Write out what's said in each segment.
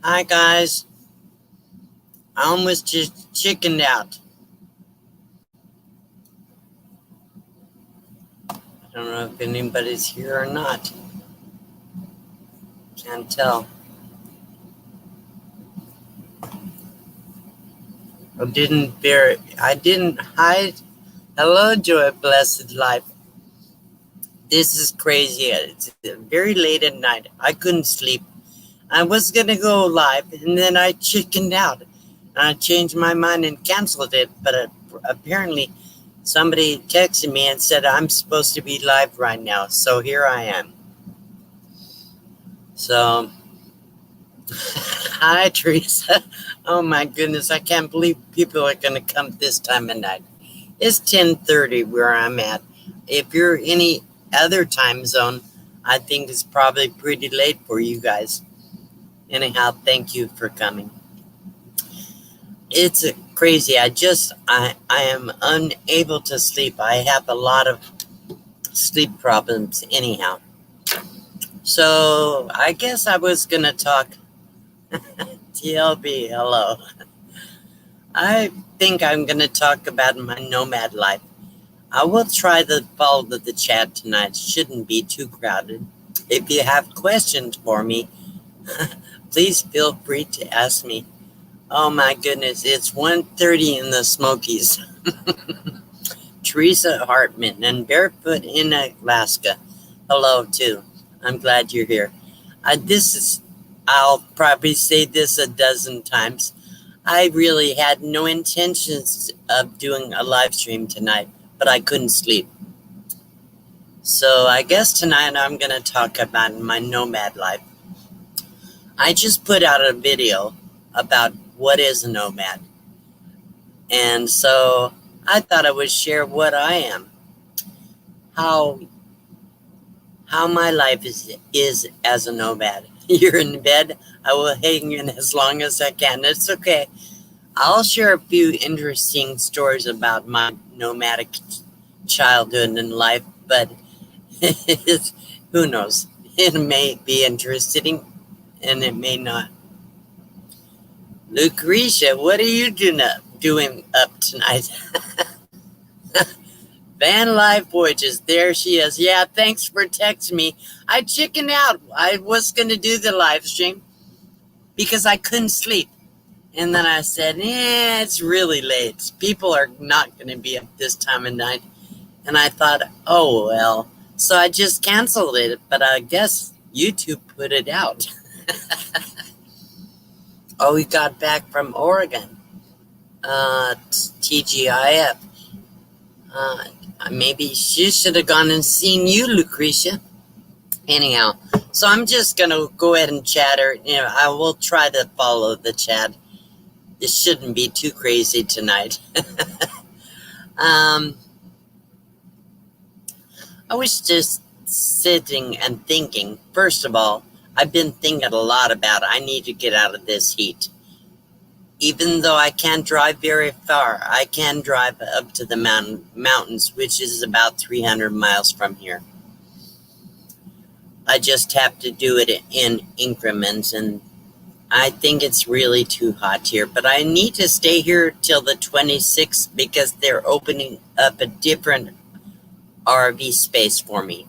Hi guys, I almost just chickened out. I don't know if anybody's here or not. Can't tell. I didn't hide. Hello, Joy, blessed life. This is crazy. It's very late at night. I couldn't sleep. I was gonna go live, and then I chickened out. I changed my mind and canceled it, but apparently somebody texted me and said I'm supposed to be live right now. So here I am. So, hi, Teresa. Oh my goodness, I can't believe people are going to come this time of night. It's 10:30 where I'm at. If you're any other time zone, I think it's probably pretty late for you guys. Anyhow, thank you for coming. It's crazy. I am unable to sleep. I have a lot of sleep problems anyhow. So I guess I was going to talk. TLB, hello. I think I'm going to talk about my nomad life. I will try to follow the chat tonight. Shouldn't be too crowded. If you have questions for me, please feel free to ask me. Oh my goodness, it's 1:30 in the Smokies. Teresa Hartman and Barefoot in Alaska. Hello too. I'm glad you're here. I'll probably say this a dozen times. I really had no intentions of doing a live stream tonight, but I couldn't sleep. So I guess tonight I'm going to talk about my nomad life. I just put out a video about what is a nomad. And so I thought I would share what I am. How my life is as a nomad. You're in bed, I will hang in as long as I can. It's okay. I'll share a few interesting stories about my nomadic childhood and life, but who knows? It may be interesting and it may not. Lucretia, what are you doing up tonight? Van Life Voyages, there she is. Yeah, thanks for texting me. I chickened out. I was going to do the live stream because I couldn't sleep. And then I said, it's really late. People are not going to be up this time of night. And I thought, oh, well. So I just canceled it. But I guess YouTube put it out. Oh, we got back from Oregon. TGIF. Maybe she should have gone and seen you, Lucretia. Anyhow, so I'm just going to go ahead and chatter. I will try to follow the chat. It shouldn't be too crazy tonight. I was just sitting and thinking. First of all, I've been thinking a lot about I need to get out of this heat. Even though I can't drive very far, I can drive up to the mountains, which is about 300 miles from here. I just have to do it in increments, and I think it's really too hot here. But I need to stay here till the 26th because they're opening up a different RV space for me.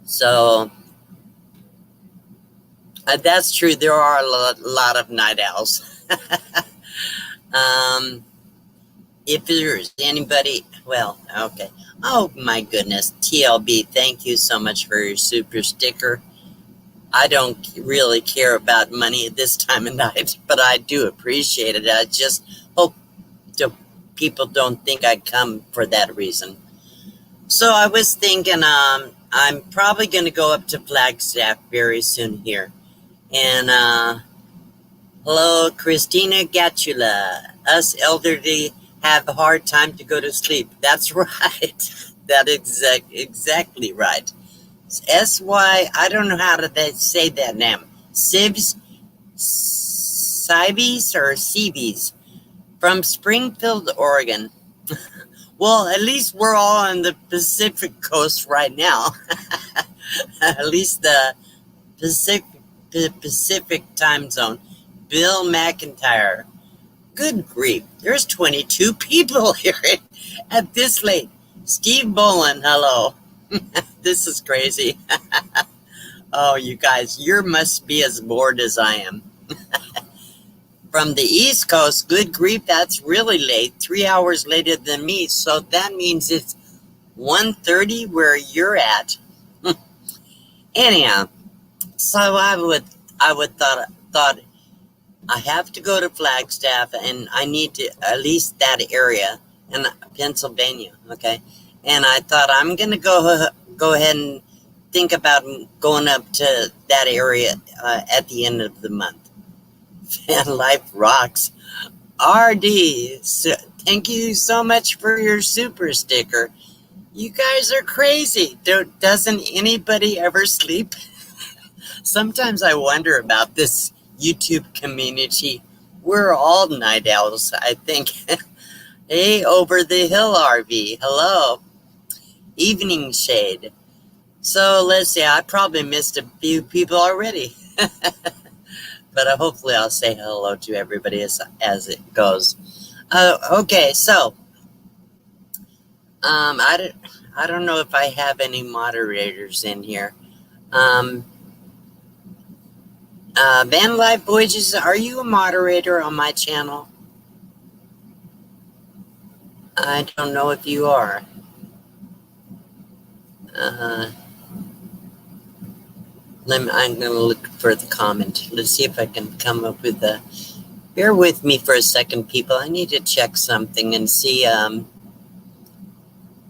So that's true. There are a lot of night owls. If there's anybody, well, okay. Oh my goodness, TLB, thank you so much for your super sticker. I don't really care about money at this time of night, but I do appreciate it. I just hope people don't think I come for that reason. So I was thinking, I'm probably going to go up to Flagstaff very soon here. And, hello, Christina Gatula. Us elderly have a hard time to go to sleep. That's right. That's exactly right. S-Y, I don't know how to say that name. Sibs, or Seabees from Springfield, Oregon. Well, at least we're all on the Pacific coast right now. At least the Pacific Pacific time zone. Bill McIntyre. Good grief. There's 22 people here at this late. Steve Bolin, hello. This is crazy. Oh, you guys, you must be as bored as I am. From the East Coast, good grief, that's really late. 3 hours later than me. So that means it's 1:30 where you're at. Anyhow, so I would thought I have to go to Flagstaff, and I need to at least that area in Pennsylvania. Okay, and I thought I'm gonna go ahead and think about going up to that area at the end of the month. Van Life rocks. RD, so, thank you so much for your super sticker. You guys are crazy. Doesn't anybody ever sleep? Sometimes I wonder about this YouTube community. We're all night owls, I think. Hey, Over the Hill RV. Hello. Evening Shade. So let's see. I probably missed a few people already. But hopefully I'll say hello to everybody as it goes. Okay, so I don't know if I have any moderators in here. Van Life Voyages, are you a moderator on my channel? I don't know if you are. I'm going to look for the comment. Let's see if I can come up with a... Bear with me for a second, people. I need to check something and see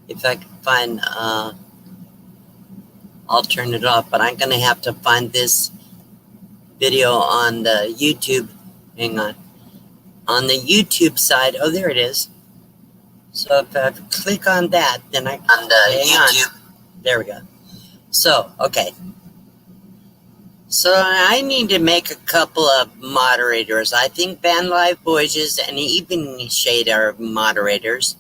if I can find... I'll turn it off, but I'm going to have to find this video on the YouTube. Hang on. On the YouTube side. Oh, there it is. So if I click on that, then I can... On the YouTube. There we go. So, okay. So I need to make a couple of moderators. I think Van Life Voyages and Evening Shade are moderators.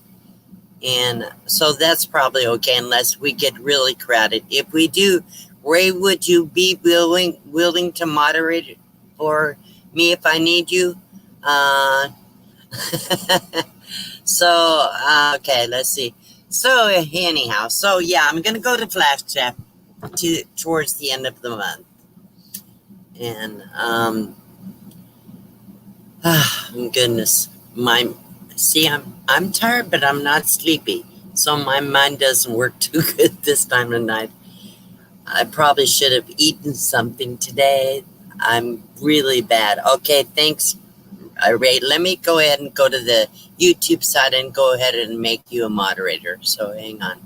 And so that's probably okay unless we get really crowded. If we do, Ray, would you be willing to moderate for me if I need you? So, okay, let's see. So anyhow, so yeah, I'm going to go to Flagstaff towards the end of the month. And, goodness, I'm tired, but I'm not sleepy. So my mind doesn't work too good this time of night. I probably should have eaten something today. I'm really bad. Okay, thanks, Ray. Let me go ahead and go to the YouTube side and go ahead and make you a moderator. So hang on.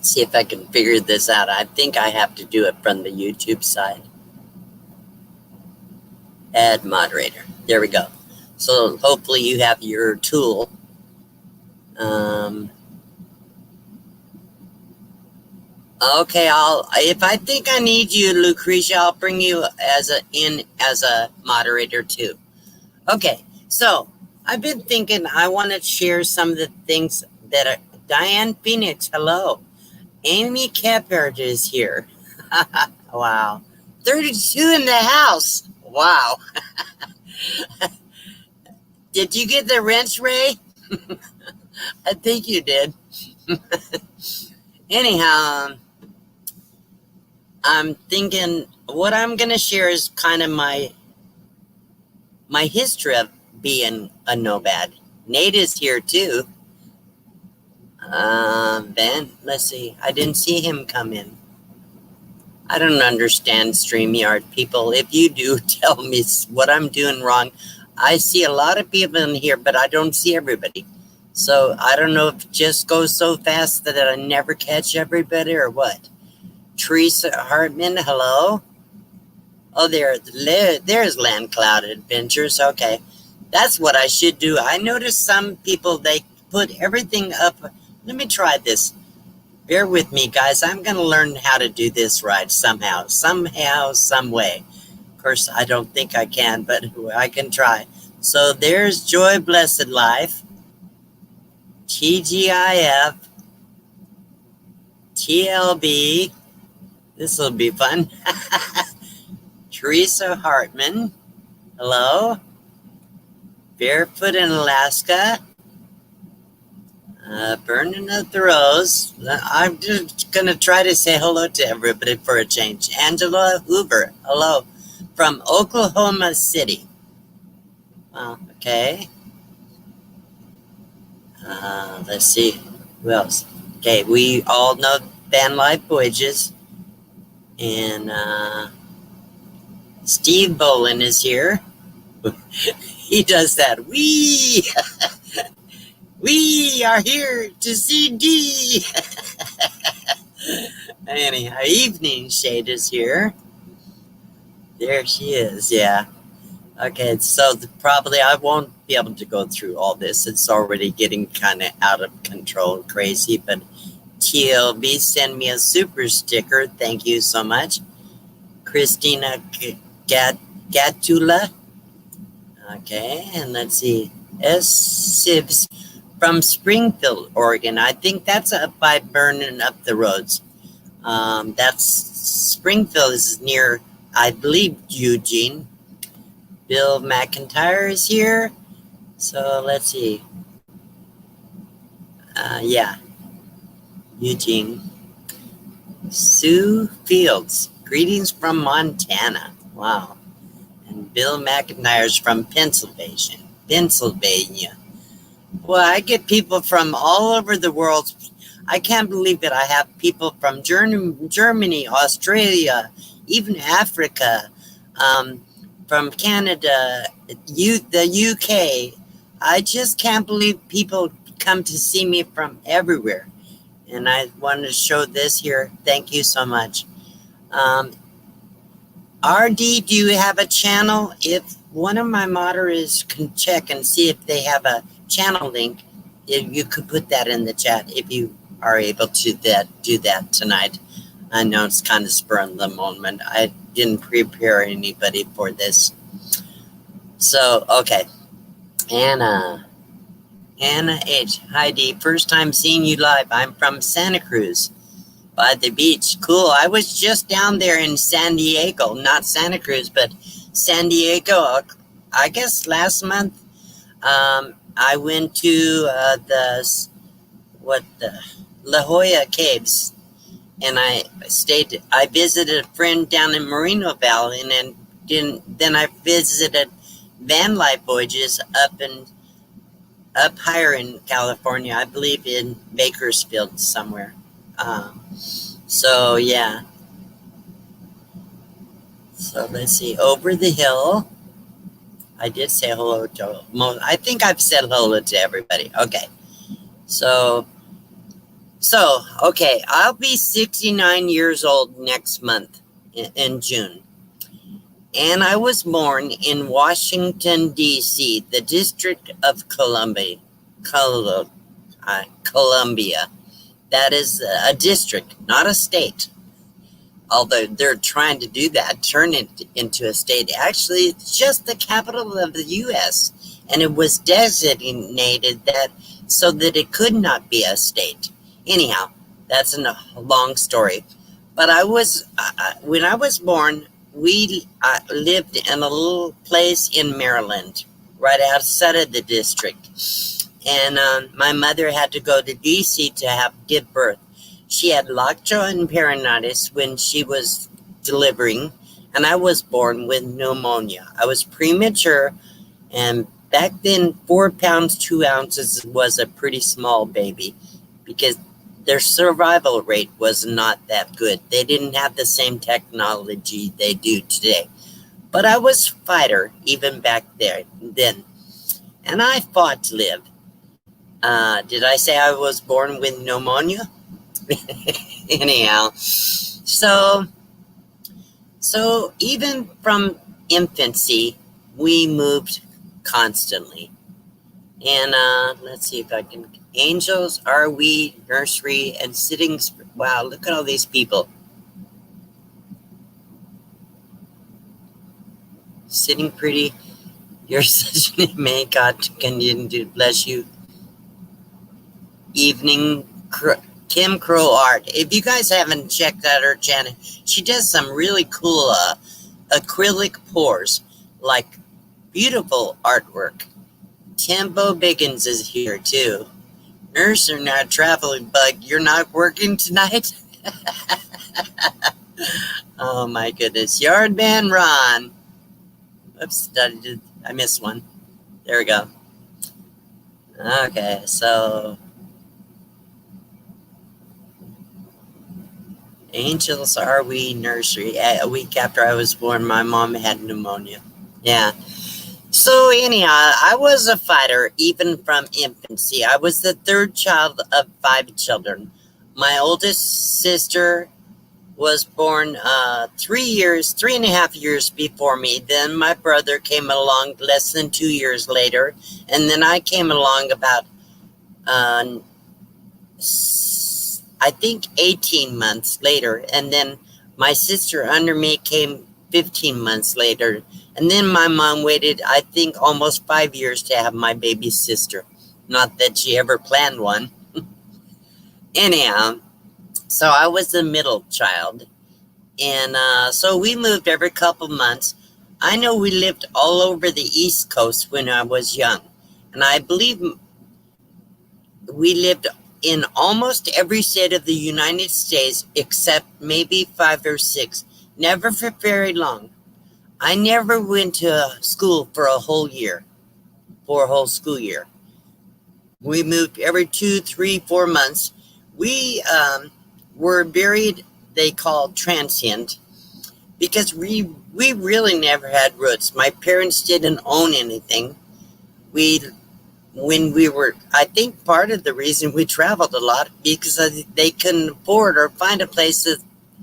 See if I can figure this out. I think I have to do it from the YouTube side. Add moderator. There we go. So hopefully you have your tool. Okay, if I think I need you, Lucretia, I'll bring you as a moderator too. Okay, so I've been thinking I want to share some of the things that are Diane Phoenix, hello. Amy Kephart is here. Wow. 32 in the house. Wow. Did you get the wrench, Ray? I think you did. Anyhow, I'm thinking what I'm going to share is kind of my history of being a nomad. Nate is here too. Ben, let's see. I didn't see him come in. I don't understand StreamYard, people. If you do, tell me what I'm doing wrong. I see a lot of people in here, but I don't see everybody. So I don't know if it just goes so fast that I never catch everybody or what. Teresa Hartman, hello. Oh, there's Land Cloud Adventures. Okay. That's what I should do. I noticed some people, they put everything up. Let me try this. Bear with me, guys. I'm going to learn how to do this right somehow, some way. Of course, I don't think I can, but I can try. So there's Joy Blessed Life, TGIF, TLB, This will be fun. Teresa Hartman. Hello. Barefoot in Alaska. Burning of the Rose. I'm just going to try to say hello to everybody for a change. Angela Hoover. Hello. From Oklahoma City. Okay. Let's see. Who else? Okay, we all know Van Life Voyages. And Steve Bolin is here. He does that. We are here to see D. Anyhow, Evening Shade is here. There she is, yeah. Okay, so probably I won't be able to go through all this. It's already getting kind of out of control, crazy. But TLB, send me a super sticker. Thank you so much. Christina Gatula. Okay, and let's see. S. Sibs from Springfield, Oregon. I think that's up by Burning Up the Roads. That's Springfield is near, I believe, Eugene. Bill McIntyre is here. So let's see. Yeah. Eugene. Sue Fields. Greetings from Montana. Wow. And Bill McIntyre's from Pennsylvania. Well, I get people from all over the world. I can't believe it. I have people from Germany, Australia, even Africa, from Canada, the UK. I just can't believe people come to see me from everywhere. And I wanted to show this here. Thank you so much. RD, do you have a channel? If one of my moderators can check and see if they have a channel link, if you could put that in the chat if you are able to do that tonight. I know it's kind of spur of the moment. I didn't prepare anybody for this. So, okay. Anna H. Hi, D. First time seeing you live. I'm from Santa Cruz by the beach. Cool. I was just down there in San Diego, not Santa Cruz, but San Diego, I guess last month. I went to La Jolla Caves, and I visited a friend down in Moreno Valley, and then I visited Van Life Voyages up higher in California, I believe in Bakersfield somewhere. So yeah. So let's see. Over the hill. I did say hello to most. I think I've said hello to everybody. Okay. So okay. I'll be 69 years old next month in June. And I was born in Washington, D.C., the District of Columbia. That is a district, not a state. Although they're trying to do that, turn it into a state. Actually, it's just the capital of the U.S., and it was designated that so that it could not be a state. Anyhow, that's a long story. But when I was born, we lived in a little place in Maryland, right outside of the district. And my mother had to go to D.C. to give birth. She had lockjaw and peritonitis when she was delivering, and I was born with pneumonia. I was premature, and back then, 4 pounds, 2 ounces was a pretty small baby because their survival rate was not that good. They didn't have the same technology they do today. But I was a fighter even back then, and I fought to live. Did I say I was born with pneumonia? Anyhow, so even from infancy, we moved constantly. And let's see if I can. Angels, RV, Nursery, and Sitting. Wow, look at all these people. Sitting Pretty. You're such an may God continue to bless you. Evening Kim Crow Art. If you guys haven't checked out her channel, she does some really cool acrylic pours, like beautiful artwork. Tempo Biggins is here too. Nurse, you're not traveling, but you're not working tonight? Oh my goodness. Yardman Ron. Oops, I missed one. There we go. Okay, so Angels RV Nursery. A week after I was born, my mom had pneumonia. Yeah. So anyhow, I was a fighter even from infancy. I was the third child of 5 children. My oldest sister was born 3.5 years before me. Then my brother came along less than 2 years later. And then I came along about, I think 18 months later. And then my sister under me came 15 months later. And then my mom waited, I think, almost 5 years to have my baby sister. Not that she ever planned one. Anyhow, so I was the middle child. And so we moved every couple months. I know we lived all over the East Coast when I was young. And I believe we lived in almost every state of the United States except maybe 5 or 6. Never for very long. I never went to school for a whole year, for a whole school year. We moved every 2, 3, 4 months. We were buried, they call transient, because we really never had roots. My parents didn't own anything. When we were, I think part of the reason we traveled a lot because they couldn't afford or find a place to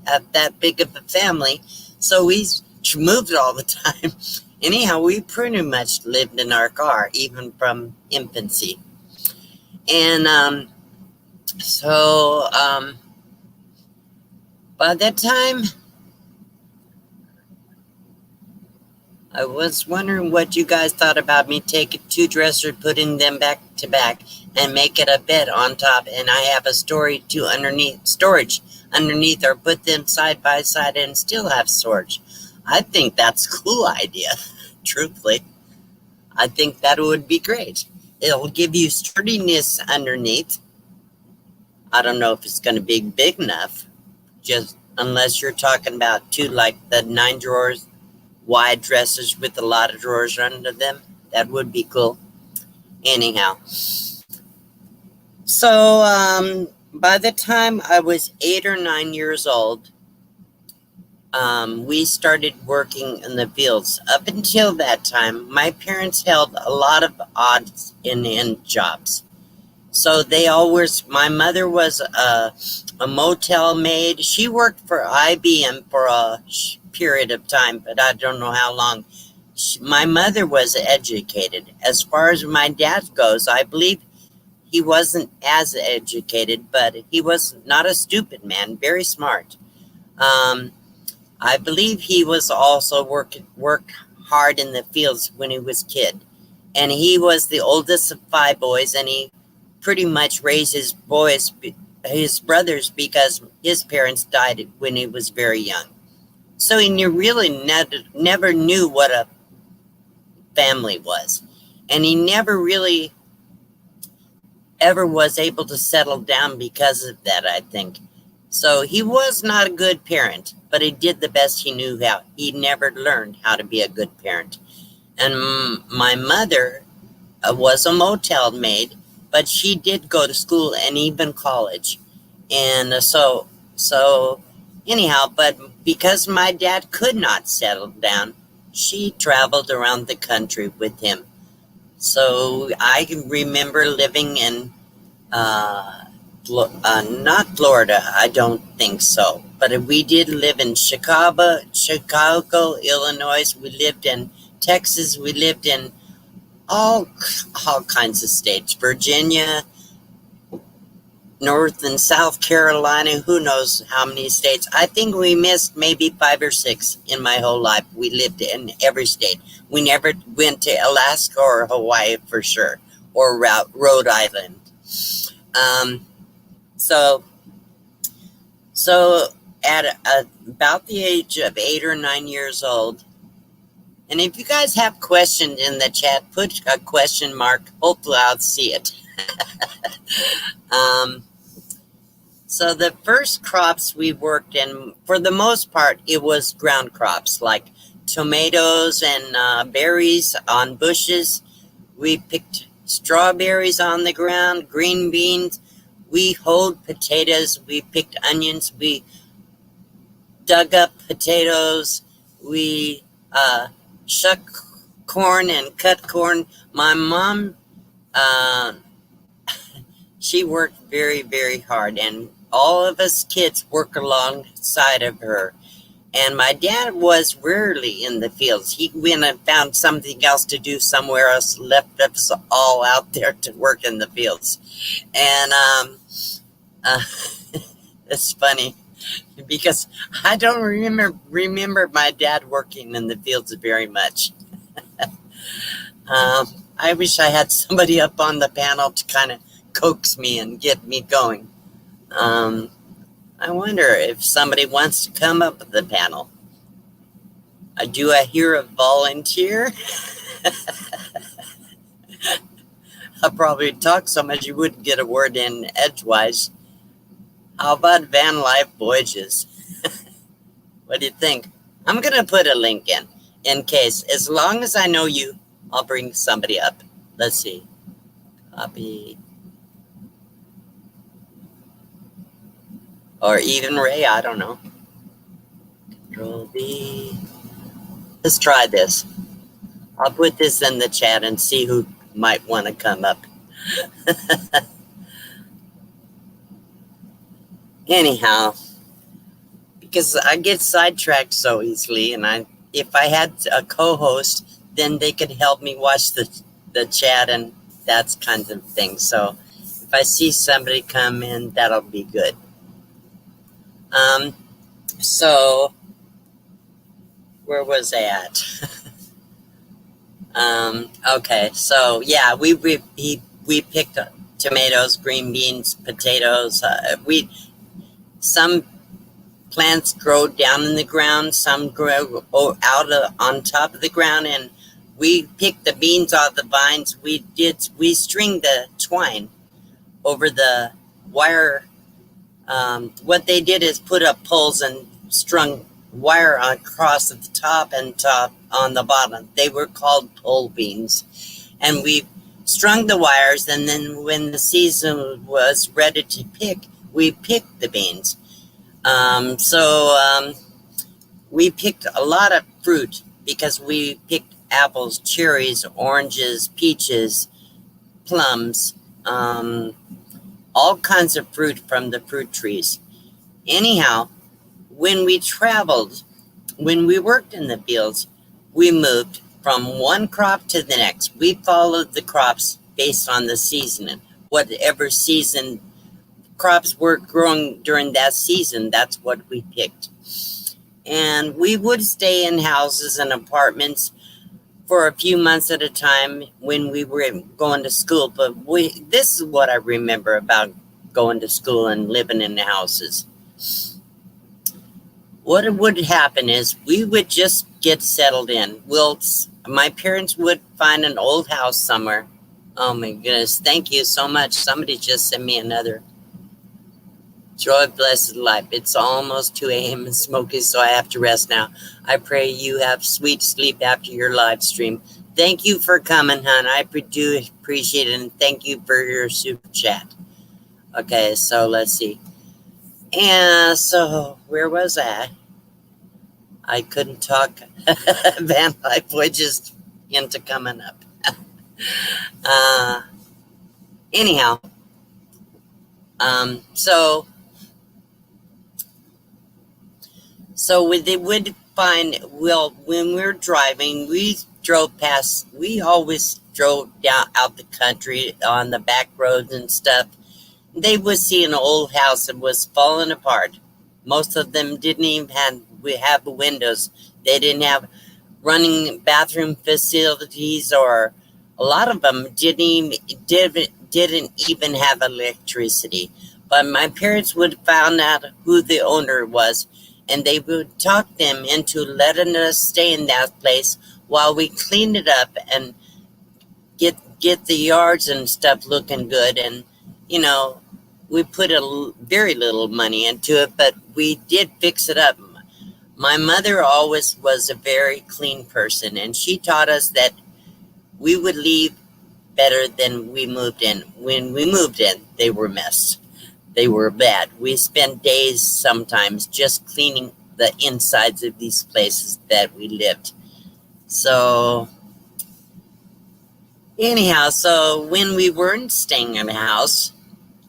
have that big of a family. So we moved all the time. Anyhow, we pretty much lived in our car, even from infancy. And by that time, I was wondering what you guys thought about me taking 2 dressers, putting them back to back, and make it a bed on top, and I have a storage underneath, or put them side by side and still have storage. I think that's a cool idea, truthfully. I think that would be great. It'll give you sturdiness underneath. I don't know if it's going to be big enough, just unless you're talking about 2 like the 9 drawers wide dressers with a lot of drawers under them. That would be cool. Anyhow, so by the time I was 8 or 9 years old, we started working in the fields. Up until that time, my parents held a lot of odds and end jobs. So they always, my mother was a motel maid. She worked for IBM for a period of time, but I don't know how long. My mother was educated. As far as my dad goes, I believe he wasn't as educated, but he was not a stupid man, very smart. I believe he was also worked hard in the fields when he was a kid. And he was the oldest of 5 boys, and he pretty much raised his brothers, because his parents died when he was very young. So he really never knew what a family was. And he never really ever was able to settle down because of that, I think. So he was not a good parent, but he did the best he knew how. He never learned how to be a good parent. And my mother was a motel maid, but she did go to school and even college. And so anyhow, but because my dad could not settle down, she traveled around the country with him. So I can remember living in, not Florida, I don't think so. But we did live in Chicago, Illinois. We lived in Texas. We lived in all kinds of states. Virginia, North and South Carolina, who knows how many states. I think we missed maybe 5 or 6 in my whole life. We lived in every state. We never went to Alaska or Hawaii for sure, or Rhode Island. So So at about the age of 8 or 9 years old, and if you guys have questions in the chat, put a question mark. Hopefully I'll see it. So the first crops we worked in, for the most part, it was ground crops like tomatoes and berries on bushes. We picked strawberries on the ground, green beans. We hoed potatoes. We picked onions. We dug up potatoes. We shucked corn and cut corn. My mom, she worked very, very hard, and all of us kids work alongside of her. And my dad was rarely in the fields. He went and found something else to do somewhere else, left us all out there to work in the fields. And it's funny because I don't remember my dad working in the fields very much. I wish I had somebody up on the panel to kind of coax me and get me going. I wonder if somebody wants to come up with the panel. Do I hear a volunteer? I'll probably talk so much you wouldn't get a word in edgewise. How about van life voyages? What do you think? I'm going to put a link in case. As long as I know you, I'll bring somebody up. Let's see. Copy. Or even Ray, I don't know. Control V. Let's try this. I'll put this in the chat and see who might want to come up. Anyhow, because I get sidetracked so easily, and if I had a co-host, then they could help me watch the chat and that kind of thing. So if I see somebody come in, that'll be good. So where was I at? Okay, so yeah, we picked up tomatoes, green beans, potatoes. Some plants grow down in the ground, some grow on top of the ground, and we picked the beans off the vines. We string the twine over the wire. What they did is put up poles and strung wire across at the top and top on the bottom. They were called pole beans. And we strung the wires, and then when the season was ready to pick, we picked the beans. We picked a lot of fruit because we picked apples, cherries, oranges, peaches, plums, all kinds of fruit from the fruit trees. Anyhow, when we traveled, when we worked in the fields, we moved from one crop to the next. We followed the crops based on the season. Whatever season crops were growing during that season, that's what we picked. And we would stay in houses and apartments for a few months at a time when we were going to school. But this is what I remember about going to school and living in the houses. What would happen is we would just get settled in. My parents would find an old house somewhere. Oh my goodness, thank you so much. Somebody just sent me another. Joy, blessed life. It's almost 2 a.m. and smoky, so I have to rest now. I pray you have sweet sleep after your live stream. Thank you for coming, hon. I do appreciate it, and thank you for your super chat. Okay, so let's see. And so where was I? I couldn't talk van life voyages into coming up. Anyhow, So they would find, when we were driving, we always drove down out the country on the back roads and stuff. They would see an old house that was falling apart. Most of them didn't even have windows. They didn't have running bathroom facilities, or a lot of them didn't even have electricity. But my parents would found out who the owner was, and they would talk them into letting us stay in that place while we cleaned it up and get the yards and stuff looking good. And you know, we put very little money into it, but we did fix it up. My mother always was a very clean person, and she taught us that we would leave better than we moved in. When we moved in, they were mess. They were bad. We spent days sometimes just cleaning the insides of these places that we lived. So anyhow, so when we weren't staying in a house,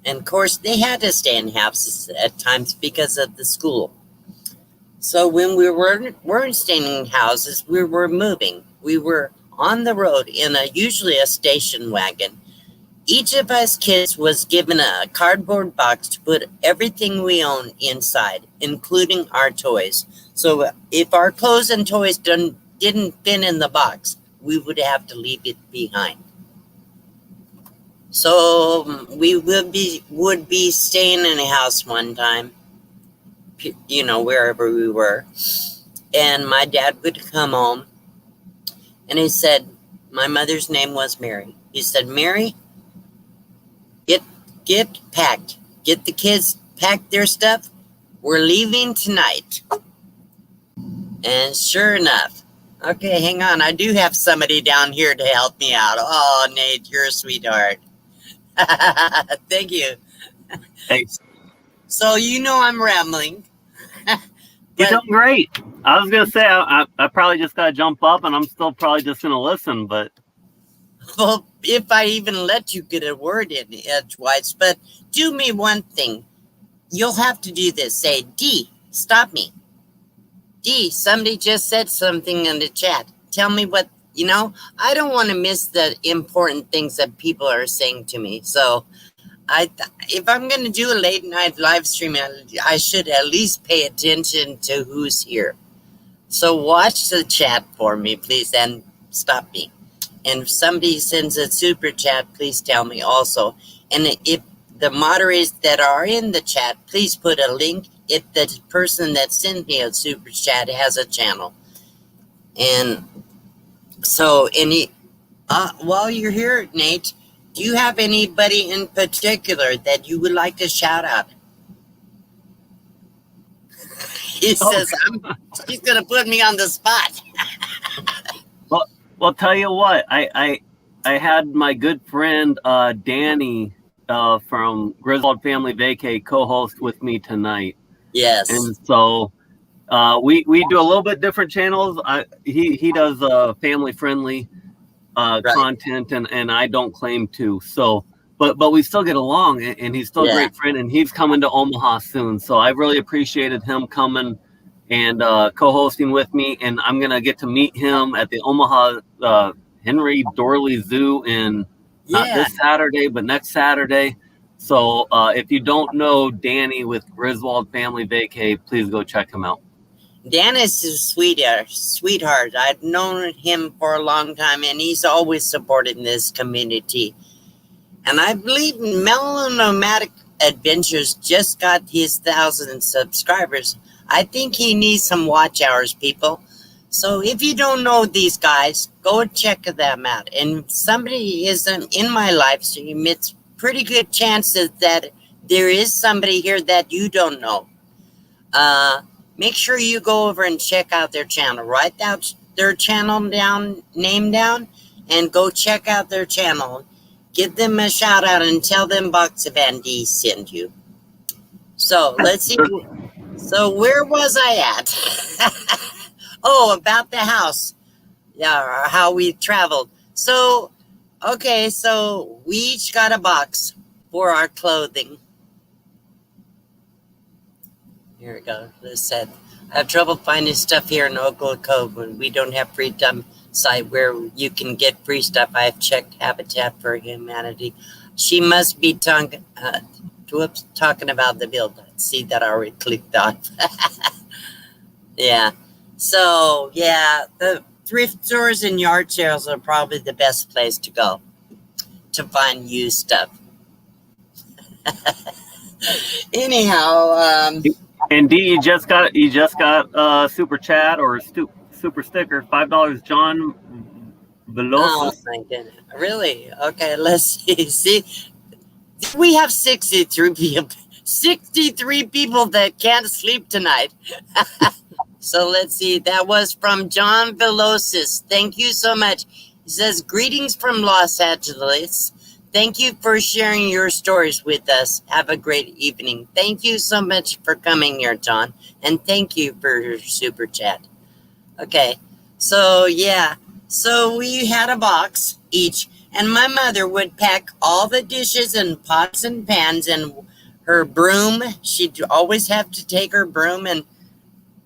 and of course they had to stay in houses at times because of the school. So when we weren't staying in houses, we were moving. We were on the road in usually a station wagon. Each of us kids was given a cardboard box to put everything we own inside, including our toys. So if our clothes and toys didn't fit in the box, we would have to leave it behind. So we would be staying in a house one time, you know, wherever we were. And my dad would come home, and he said, my mother's name was Mary. He said, Mary, get packed. Get the kids packed their stuff. We're leaving tonight. And sure enough, okay, hang on. I do have somebody down here to help me out. Oh, Nate, you're a sweetheart. Thank you. Thanks. So you know I'm rambling. You're doing great. I was going to say, I probably just got to jump up, and I'm still probably just going to listen, but... Well, if I even let you get a word in edgewise, but do me one thing. You'll have to do this. Say, D, stop me. D, somebody just said something in the chat. Tell me what, you know, I don't want to miss the important things that people are saying to me. So if I'm going to do a late night live stream, I should at least pay attention to who's here. So watch the chat for me, please, and stop me. And if somebody sends a super chat, please tell me also. And if the moderators that are in the chat, please put a link if the person that sent me a super chat has a channel. And so while you're here, Nate, do you have anybody in particular that you would like to shout out? He says, she's going to put me on the spot. Well, tell you what, I had my good friend Danny from Griswold Family Vacay co-host with me tonight. Yes. And so we do a little bit different channels. He does family friendly content, and I don't claim to. So, but we still get along, and he's still a great friend, and he's coming to Omaha soon. So I really appreciated him coming and co-hosting with me, and I'm gonna get to meet him at the Omaha Henry Dorley Zoo in not this Saturday, but next Saturday. So if you don't know Danny with Griswold Family Vacay, please go check him out. Dan is a sweetheart. I've known him for a long time, and he's always supported this community. And I believe Nomadic Adventures just got his 1,000 subscribers. I think he needs some watch hours, people. So if you don't know these guys, go and check them out. And if somebody isn't in my live stream, it's pretty good chances that there is somebody here that you don't know. Make sure you go over and check out their channel. Write their channel name down, and go check out their channel. Give them a shout out and tell them Box of Andy sent you. So let's see. So where was I at? Oh, about the house. Yeah, how we traveled. So, okay, so we each got a box for our clothing. Here we go. This said, I have trouble finding stuff here in Oklahoma when we don't have free dump site where you can get free stuff. I have checked Habitat for Humanity. She must be talking about the build. See that I already clicked on. Yeah. So, yeah, the thrift stores and yard sales are probably the best place to go to find used stuff. Anyhow, And D, you just got super chat or super sticker, $5. John oh Velosis. my goodness. Really? Okay, let's see. See, we have 63 people that can't sleep tonight. So let's see. That was from John Velosis. Thank you so much. He says, greetings from Los Angeles. Thank you for sharing your stories with us. Have a great evening. Thank you so much for coming here, John. And thank you for your super chat. Okay. So, yeah. So we had a box each, and my mother would pack all the dishes and pots and pans and her broom. She'd always have to take her broom and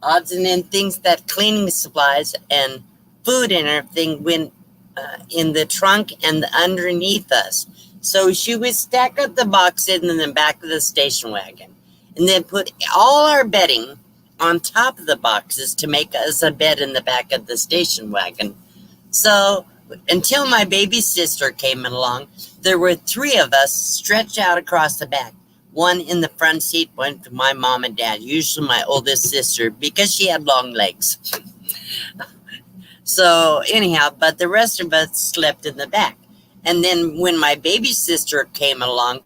odds and end things, that cleaning supplies and food and everything went in the trunk and underneath us. So she would stack up the boxes in the back of the station wagon and then put all our bedding on top of the boxes to make us a bed in the back of the station wagon. So until my baby sister came along, there were 3 of us stretched out across the back. One in the front seat, one to my mom and dad, usually my oldest sister, because she had long legs. So anyhow, but the rest of us slept in the back. And then when my baby sister came along,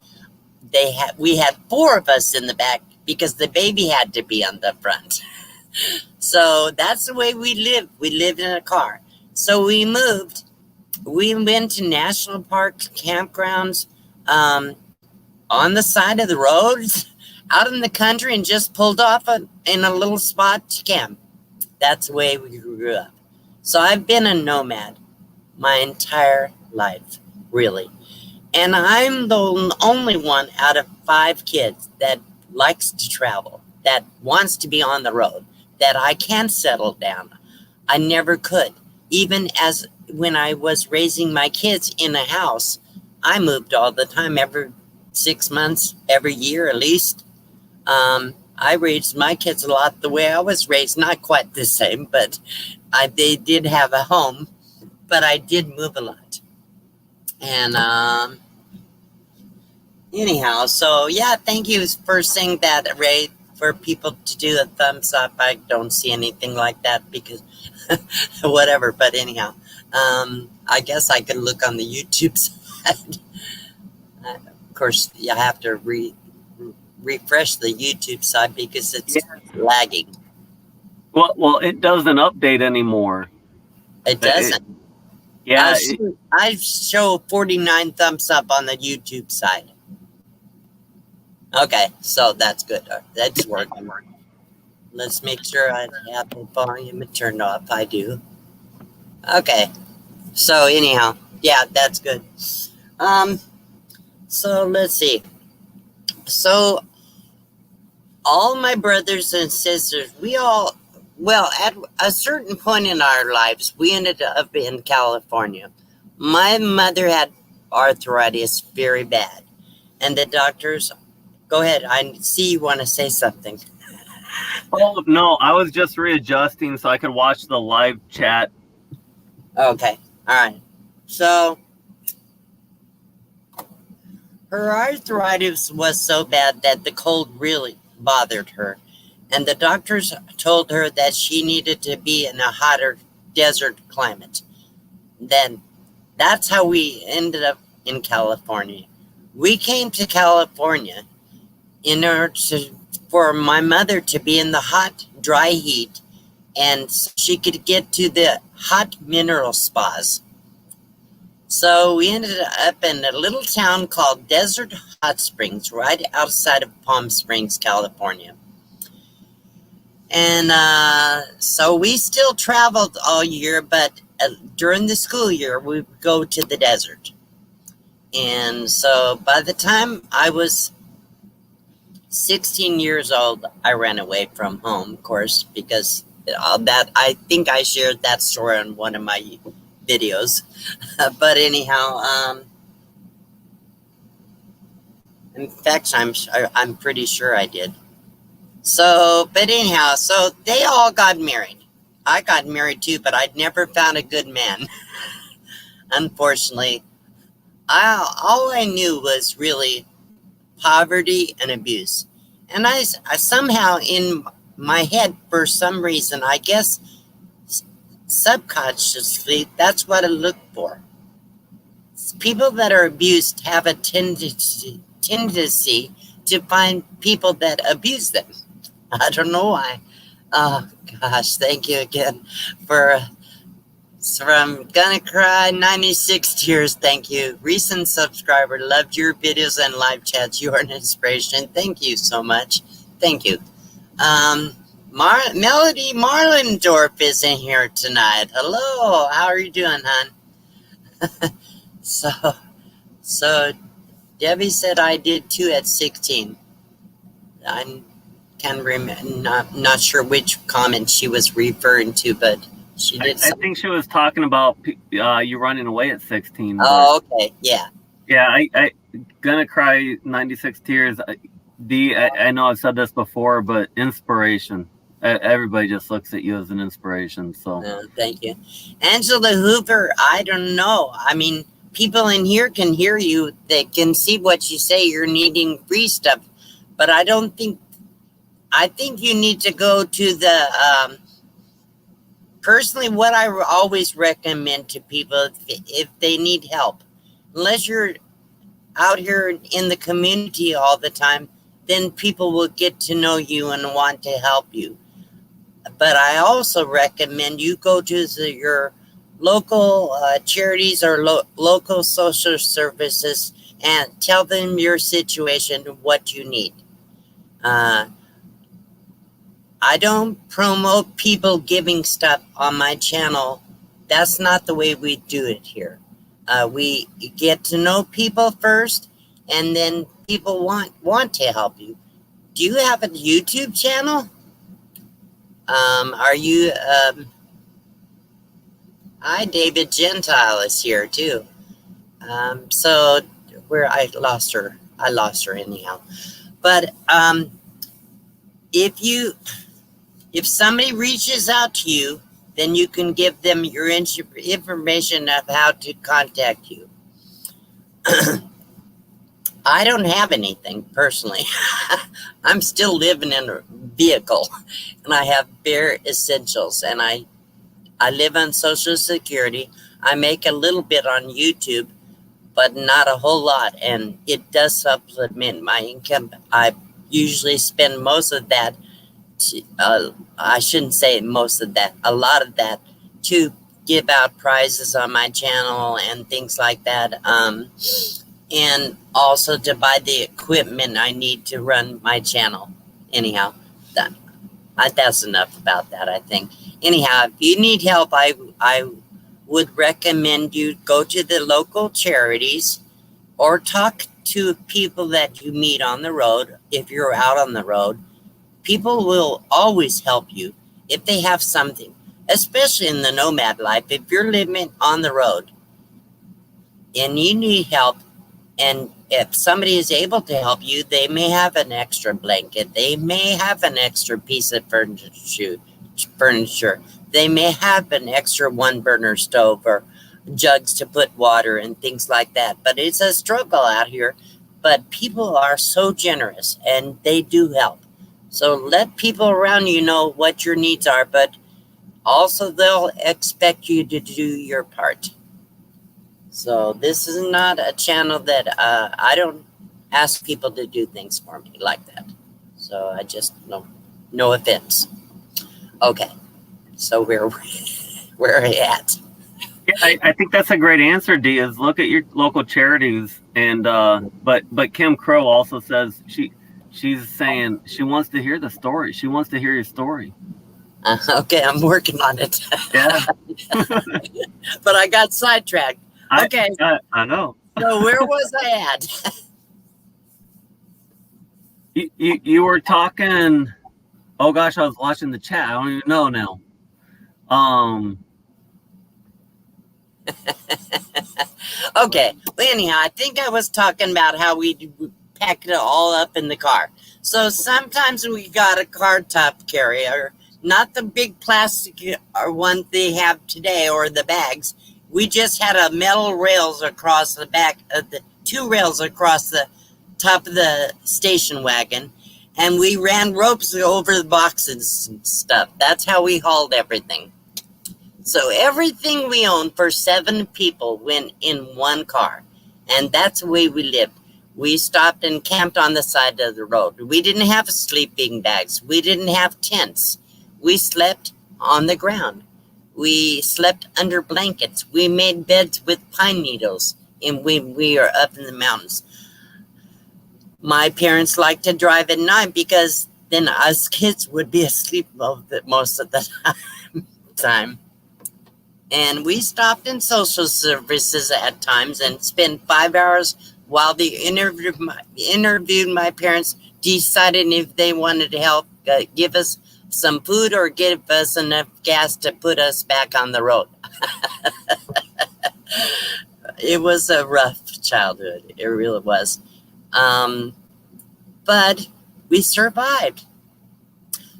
we had 4 of us in the back because the baby had to be on the front. So that's the way we lived. We lived in a car. So we moved. We went to national parks, campgrounds, on the side of the roads, out in the country, and just pulled off in a little spot to camp. That's the way we grew up. So I've been a nomad my entire life, really. And I'm the only one out of 5 kids that likes to travel, that wants to be on the road, that I can settle down. I never could. Even as when I was raising my kids in a house, I moved all the time, every 6 months, every year at least. I raised my kids a lot the way I was raised, not quite the same, but they did have a home, but I did move a lot. And anyhow, so yeah, thank you for saying that, Ray, for people to do a thumbs up. I don't see anything like that because whatever, but anyhow, I guess I can look on the YouTube side. Of course, you have to refresh the YouTube side because it's lagging. Well, it doesn't update anymore. It doesn't. Yeah. I show 49 thumbs up on the YouTube side. Okay, so that's good. That's working. Let's make sure I have the volume turned off. I do. Okay. So anyhow, yeah, that's good. So let's see. So all my brothers and sisters, at a certain point in our lives, we ended up in California. My mother had arthritis very bad. And the doctors, go ahead. I see you want to say something. Oh, no, I was just readjusting so I could watch the live chat. Okay. All right. So her arthritis was so bad that the cold really bothered her. And the doctors told her that she needed to be in a hotter desert climate. Then that's how we ended up in California. We came to California in order for my mother to be in the hot, dry heat, and she could get to the hot mineral spas. So we ended up in a little town called Desert Hot Springs, right outside of Palm Springs, California. And so we still traveled all year, but during the school year, we would go to the desert. And so by the time I was 16 years old, I ran away from home, of course, because that I think I shared that story on one of my videos. But anyhow, in fact, I'm pretty sure I did. So, but anyhow, so they all got married. I got married too, but I'd never found a good man. Unfortunately, all I knew was really poverty, and abuse. And I somehow in my head, for some reason, I guess subconsciously, that's what I look for. People that are abused have a tendency to find people that abuse them. I don't know why. Oh gosh, thank you again for from Gonna Cry 96 Tears. Thank you. Recent subscriber, loved your videos and live chats. You are an inspiration. Thank you so much. Thank you. Melody Marlendorf is in here tonight. Hello, how are you doing, hon? So Debbie said I did 2 at 16. I can't remember, not sure which comment she was referring to, but she did. I think she was talking about you running away at 16. Oh, okay, yeah. Yeah, I Gonna Cry 96 Tears. D, I know I've said this before, but inspiration. Everybody just looks at you as an inspiration. So thank you. Angela Hoover, I don't know. I mean, people in here can hear you. They can see what you say. You're needing free stuff. But I think you need to go to the, personally, what I always recommend to people, if they need help, unless you're out here in the community all the time, then people will get to know you and want to help you. But I also recommend you go to your local charities or local social services and tell them your situation, what you need. I don't promote people giving stuff on my channel. That's not the way we do it here. We get to know people first, and then people want to help you. Do you have a YouTube channel? Are you, hi, David Gentile is here too. So where I lost her anyhow. But, if somebody reaches out to you, then you can give them your information of how to contact you. I don't have anything personally. I'm still living in a vehicle, and I have bare essentials, and I live on Social Security. I make a little bit on YouTube, but not a whole lot, and it does supplement my income. I usually spend most of that, I shouldn't say most of that, a lot of that, to give out prizes on my channel and things like that. And also to buy the equipment I need to run my channel. Anyhow, that's enough about that, I think. Anyhow, if you need help, I would recommend you go to the local charities or talk to people that you meet on the road. If you're out on the road, people will always help you if they have something, especially in the nomad life. If you're living on the road and you need help, and if somebody is able to help you, they may have an extra blanket. They may have an extra piece of furniture. They may have an extra one-burner stove or jugs to put water and things like that. But it's a struggle out here. But people are so generous, and they do help. So let people around you know what your needs are, but also they'll expect you to do your part. So this is not a channel that I don't ask people to do things for me like that. So I just no offense. Okay, so where are we at? Yeah, I think that's a great answer, D, is look at your local charities. And but Kim Crow also says she's saying she wants to hear the story. She wants to hear your story. Okay, I'm working on it. Yeah. But I got sidetracked. Okay. I know. So where was I at? You were talking. Oh gosh, I was watching the chat. I don't even know now. Okay. Well, anyhow, I think I was talking about how we pack it all up in the car. So sometimes we got a car top carrier, not the big plastic or one they have today or the bags. We just had a metal rails across the back of the 2 rails across the top of the station wagon, and we ran ropes over the boxes and stuff. That's how we hauled everything. So everything we owned for 7 people went in one car. And that's the way we lived. We stopped and camped on the side of the road. We didn't have sleeping bags. We didn't have tents. We slept on the ground. We slept under blankets. We made beds with pine needles, and we are up in the mountains. My parents liked to drive at night because then us kids would be asleep most of the time. And we stopped in social services at times and spent 5 hours while they interviewed my parents, deciding if they wanted to help give us some food or give us enough gas to put us back on the road. It was a rough childhood. It really was. But we survived.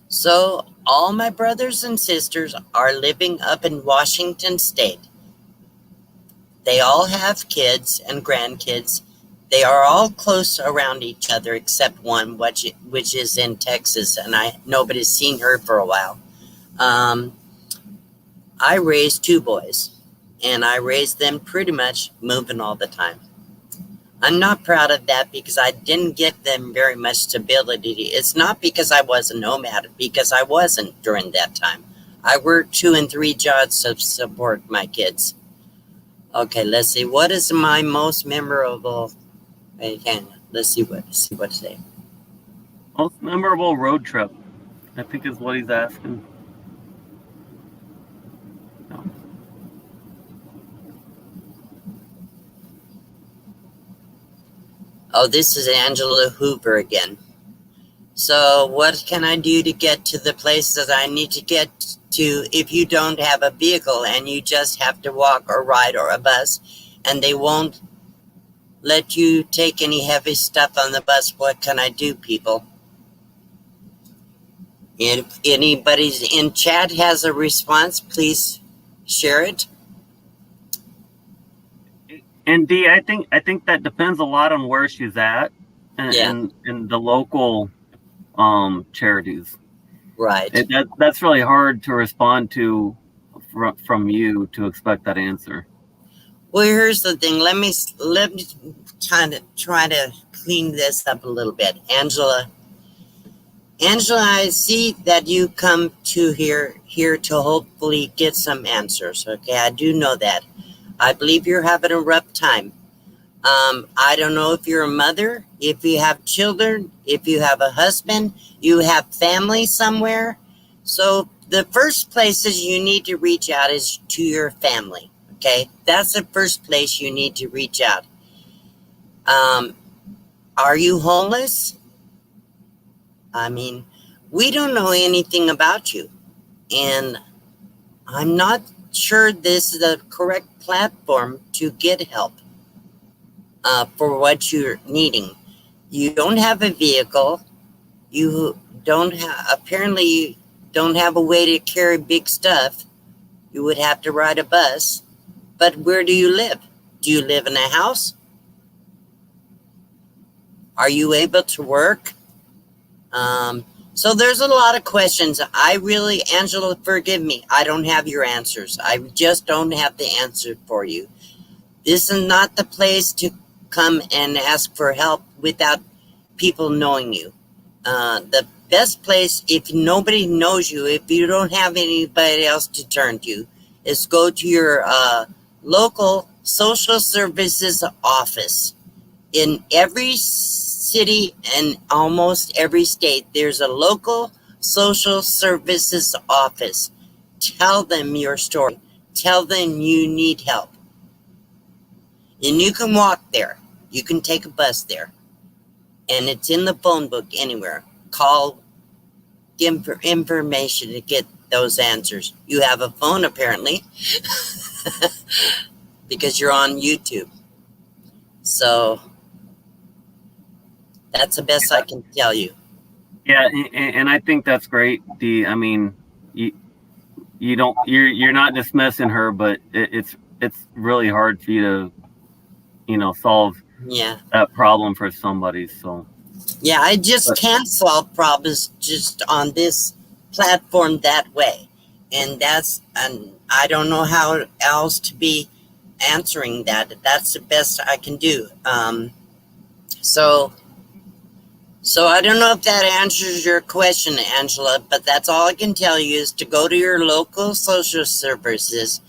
So all my brothers and sisters are living up in Washington State. They all have kids and grandkids. They are all close around each other except one, which is in Texas, and nobody's seen her for a while. I raised 2 boys, and I raised them pretty much moving all the time. I'm not proud of that because I didn't get them very much stability. It's not because I was a nomad, because I wasn't during that time. I worked 2 and 3 jobs to support my kids. Okay, let's see. What is my most memorable? Let's see what to say. Most memorable road trip, I think is what he's asking. No. Oh, this is Angela Hoover again. So what can I do to get to the places I need to get to if you don't have a vehicle and you just have to walk or ride or a bus, and they won't let you take any heavy stuff on the bus? What can I do, people? If anybody's in chat has a response, please share it. And Dee, I think that depends a lot on where she's at and the local charities. Right. That's really hard to respond to from you to expect that answer. Well, here's the thing. Let me try to clean this up a little bit. Angela, I see that you come to here to hopefully get some answers. Okay, I do know that. I believe you're having a rough time. I don't know if you're a mother, if you have children, if you have a husband, you have family somewhere. So the first places you need to reach out is to your family. Okay, that's the first place you need to reach out. Are you homeless? I mean, we don't know anything about you, and I'm not sure this is the correct platform to get help for what you're needing. You don't have a vehicle. You apparently don't have a way to carry big stuff. You would have to ride a bus. But where do you live? Do you live in a house? Are you able to work? So there's a lot of questions. Angela, forgive me. I don't have your answers. I just don't have the answer for you. This is not the place to come and ask for help without people knowing you. The best place, if nobody knows you, if you don't have anybody else to turn to, is go to your local social services office. In every city and almost every state, there's a local social services office. Tell them your story. Tell them you need help. And you can walk there. You can take a bus there. And it's in the phone book anywhere. Call, give information to get those answers. You have a phone apparently because you're on YouTube. So that's the best I can tell you. Yeah, and I think that's great, Dee. I mean, you're not dismissing her, but it's really hard for you to, solve Yeah. that problem for somebody. So Yeah, I just can't solve problems just on this platform that way. And I don't know how else to be answering that. That's the best I can do. So So I don't know if that answers your question, Angela, but that's all I can tell you is to go to your local social services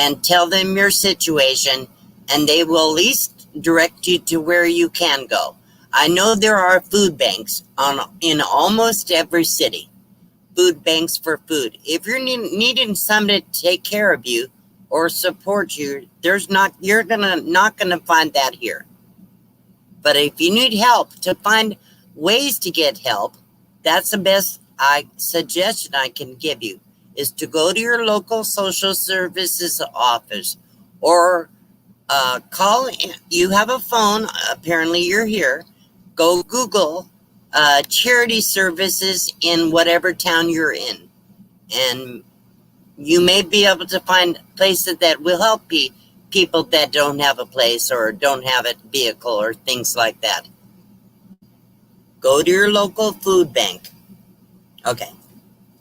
and tell them your situation, and they will at least direct you to where you can go. I know there are food banks in almost every city, food banks for food. If you're needing somebody to take care of you or support you, you're not gonna find that here. But if you need help to find ways to get help, that's the best suggestion I can give you is to go to your local social services office or call. You have a phone. Apparently, you're here. Go Google charity services in whatever town you're in, and you may be able to find places that will help people that don't have a place or don't have a vehicle or things like that. Go to your local food bank. Okay,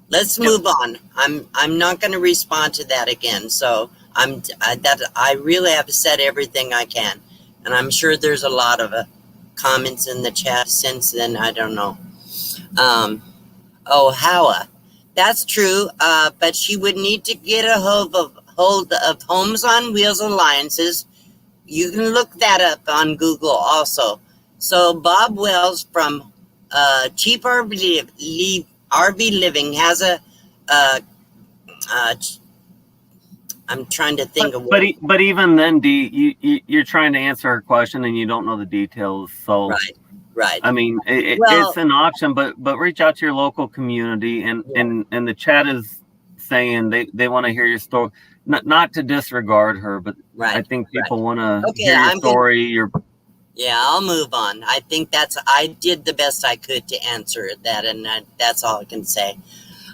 let's move on. I'm not going to respond to that again. So I really have said everything I can, and I'm sure there's a lot of comments in the chat since then. I don't know. Howa, that's true. But she would need to get a hold of Homes on Wheels Alliances. You can look that up on Google also. So Bob Wells from Cheap RV Living has I'm trying to think of what. But even then, Dee, you're trying to answer her question and you don't know the details. So Right. I mean, it's an option, but reach out to your local community, and the chat is saying they want to hear your story. Not to disregard her, but I think people want to hear your story. Yeah, I'll move on. I think I did the best I could to answer that, and that's all I can say.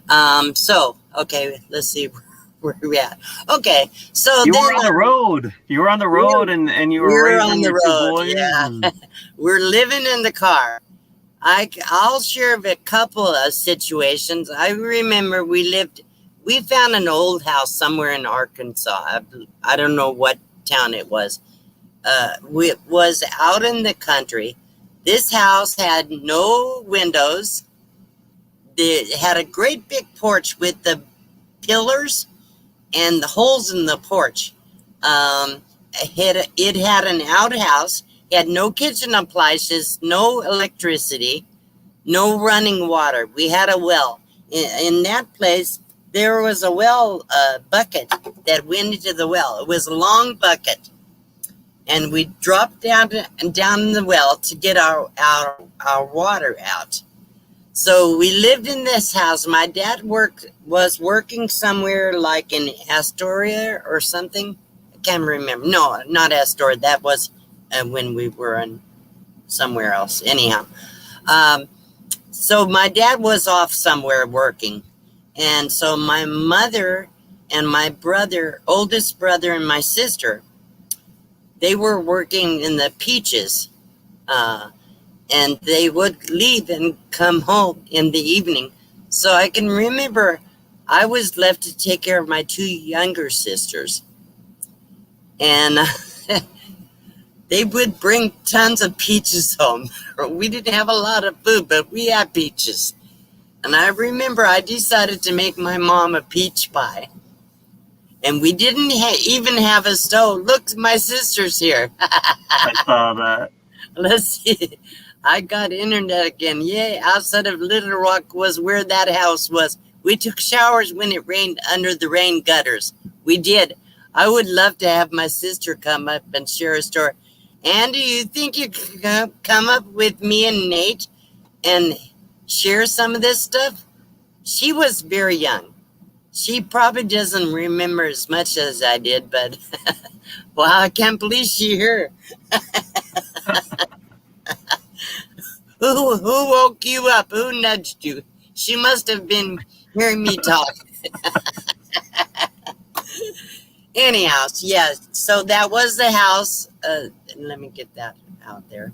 Okay, let's see where we're at. Okay, so you were on the road. You were on the road, and you were raising your two boys. Yeah, we're living in the car. I'll share a couple of situations. I remember we found an old house somewhere in Arkansas. I don't know what town it was. It was out in the country. This house had no windows. It had a great big porch with the pillars and the holes in the porch. It had an outhouse. It had no kitchen appliances, no electricity, no running water. We had a well. In that place, there was a well bucket that went into the well. It was a long bucket. And we dropped down in the well to get our water out. So we lived in this house. My dad was working somewhere like in Astoria or something. I can't remember. No, not Astoria. That was when we were in somewhere else. Anyhow, so my dad was off somewhere working. And so my mother and my brother, oldest brother, and my sister, they were working in the peaches, and they would leave and come home in the evening. So I can remember I was left to take care of my two younger sisters. And they would bring tons of peaches home. We didn't have a lot of food, but we had peaches. And I remember I decided to make my mom a peach pie. And we didn't even have a stove. Look, my sister's here. I saw that. Let's see. I got internet again. Yay. Outside of Little Rock was where that house was. We took showers when it rained under the rain gutters. We did. I would love to have my sister come up and share a story. Andy, you think you could come up with me and Nate and share some of this stuff? She was very young. She probably doesn't remember as much as I did, but wow, I can't believe she's here. Who woke you up? Who nudged you? She must have been hearing me talk. Anyhow, yeah, so that was the house. let me get that out there.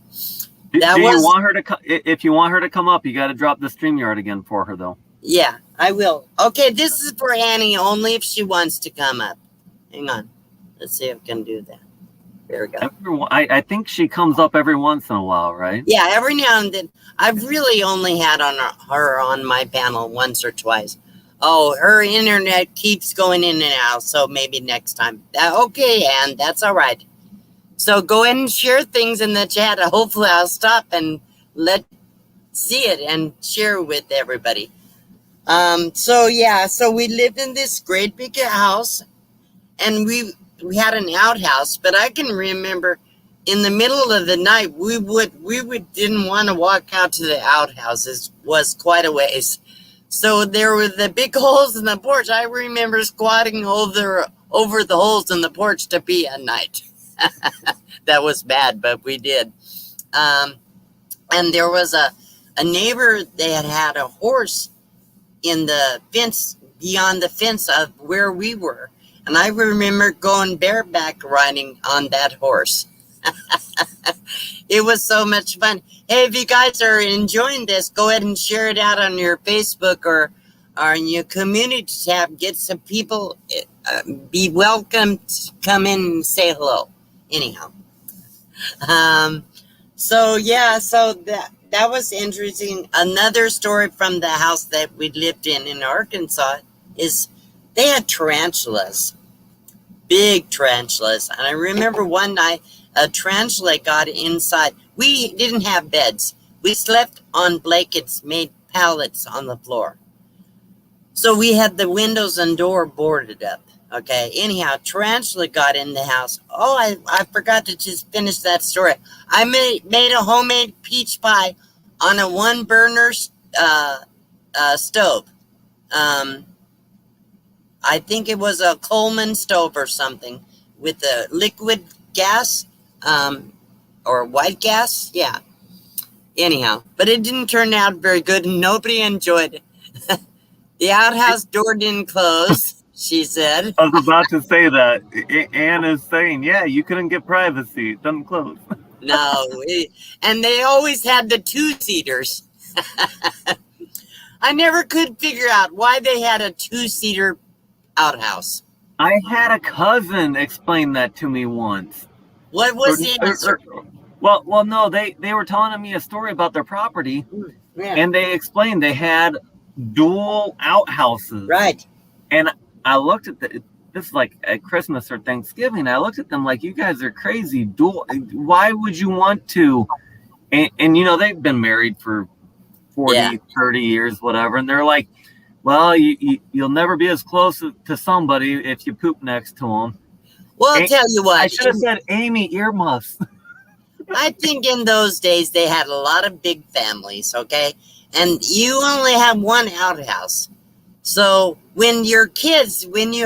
Do you want her to if you want her to come up, you got to drop the StreamYard again for her, though. Yeah, I will. Okay, this is for Annie only if she wants to come up. Hang on. Let's see if I can do that. There we go. I think she comes up every once in a while, right? Yeah, every now and then. I've really only had her on my panel once or twice. Oh, her internet keeps going in and out, so maybe next time. Okay, Ann, that's all right. So go ahead and share things in the chat. Hopefully I'll stop and see it and share with everybody. So we lived in this great big house, and we had an outhouse, but I can remember in the middle of the night, we didn't want to walk out to the outhouse. It was quite a ways. So there were the big holes in the porch. I remember squatting over the holes in the porch to pee at night. That was bad, but we did. And there was a neighbor that had a horse in the fence, beyond the fence of where we were. And I remember going bareback riding on that horse. It was so much fun. Hey, if you guys are enjoying this, go ahead and share it out on your Facebook or on your community tab. Get some people, be welcome to come in and say hello. Anyhow. So that was interesting. Another story from the house that we lived in Arkansas is they had tarantulas, big tarantulas. And I remember one night a tarantula got inside. We didn't have beds. We slept on blankets, made pallets on the floor. So we had the windows and door boarded up. Okay, anyhow, tarantula got in the house. Oh, I forgot to just finish that story. I made a homemade peach pie on a one burner stove. I think it was a Coleman stove or something with a liquid gas or white gas. Yeah. Anyhow, but it didn't turn out very good and nobody enjoyed it. The outhouse door didn't close, she said. I was about to say that. Ann is saying, yeah, you couldn't get privacy. It doesn't close. No, and they always had the two-seaters. I never could figure out why they had a two-seater outhouse. I had a cousin explain that to me once. What was the answer? Well, no, they were telling me a story about their property, and they explained they had dual outhouses. Right. And I looked at this is like at Christmas or Thanksgiving. I looked at them like, you guys are crazy. Why would you want to? And they've been married for 40, 30 years, whatever. And they're like, well, you'll never be as close to somebody if you poop next to them. Well, I'll tell you what. I should have said Amy earmuffs. I think in those days they had a lot of big families, okay? And you only have one outhouse. So when you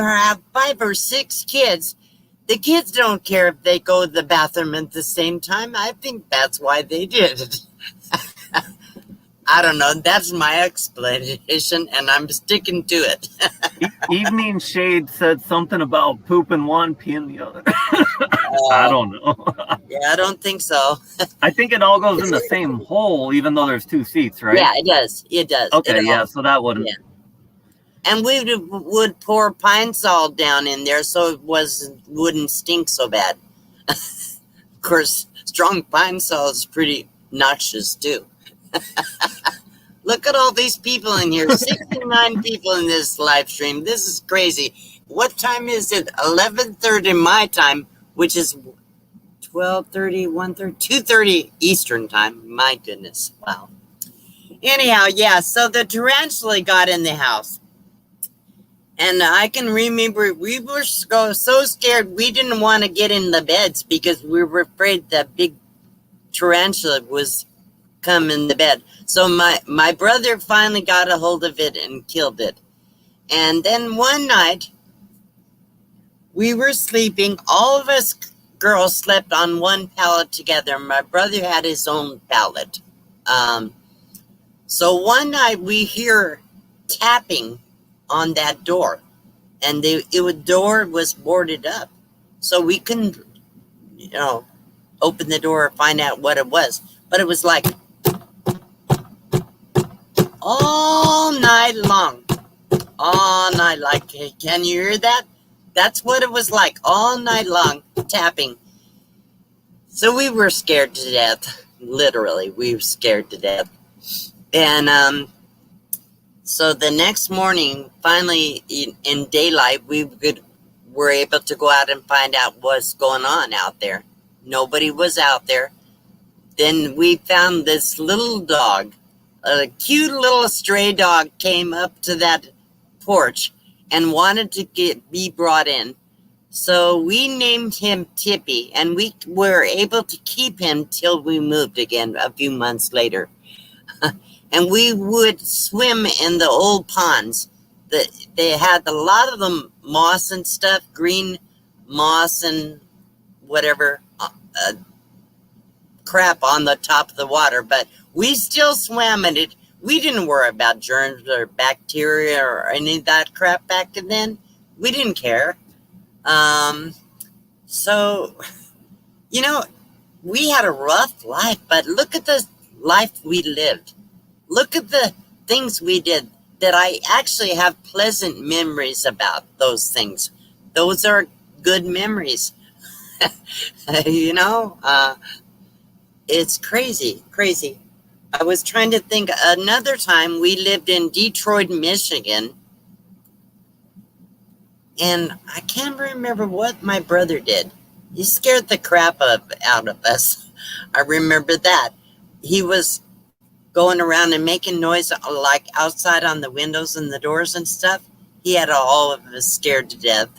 have 5 or 6 kids, the kids don't care if they go to the bathroom at the same time. I think that's why they did it. I don't know. That's my explanation, and I'm sticking to it. Evening Shade said something about poop in one, pee in the other. I don't know. Yeah, I don't think so. I think it all goes in the same hole, even though there's 2 seats, right? Yeah, it does. It does. Okay, so that wouldn't. Yeah. And we would pour pine sol down in there so it wouldn't stink so bad. Of course, strong pine sol is pretty noxious too. Look at all these people in here. 69 people in this live stream. This is crazy. What time is it? 11:30 my time, which is 12:30, 1:30, 2:30 Eastern time. My goodness. Wow. Anyhow, so the tarantula got in the house. And I can remember we were so scared we didn't want to get in the beds because we were afraid that big tarantula was come in the bed. So my brother finally got a hold of it and killed it. And then one night we were sleeping. All of us girls slept on one pallet together. My brother had his own pallet. So one night we hear tapping on that door, and the door was boarded up, so we couldn't, open the door or find out what it was. But it was like all night long. All night. Like, can you hear that? That's what it was like all night long, tapping. So we were scared to death. Literally, we were scared to death. And so the next morning, finally in daylight, we were able to go out and find out what's going on out there. Nobody was out there. Then we found this little dog. A cute little stray dog came up to that porch and wanted to be brought in. So we named him Tippy, and we were able to keep him till we moved again a few months later. And we would swim in the old ponds. They had a lot of them moss and stuff, green moss and whatever crap on the top of the water, but we still swam in it. We didn't worry about germs or bacteria or any of that crap back then. We didn't care. So, you know, we had a rough life, but look at the life we lived. Look at the things we did that I actually have pleasant memories about those things. Those are good memories. You know, it's crazy. I was trying to think another time we lived in Detroit, Michigan. And I can't remember what my brother did. He scared the crap out of us. I remember that. He was going around and making noise like outside on the windows and the doors and stuff. He had all of us scared to death.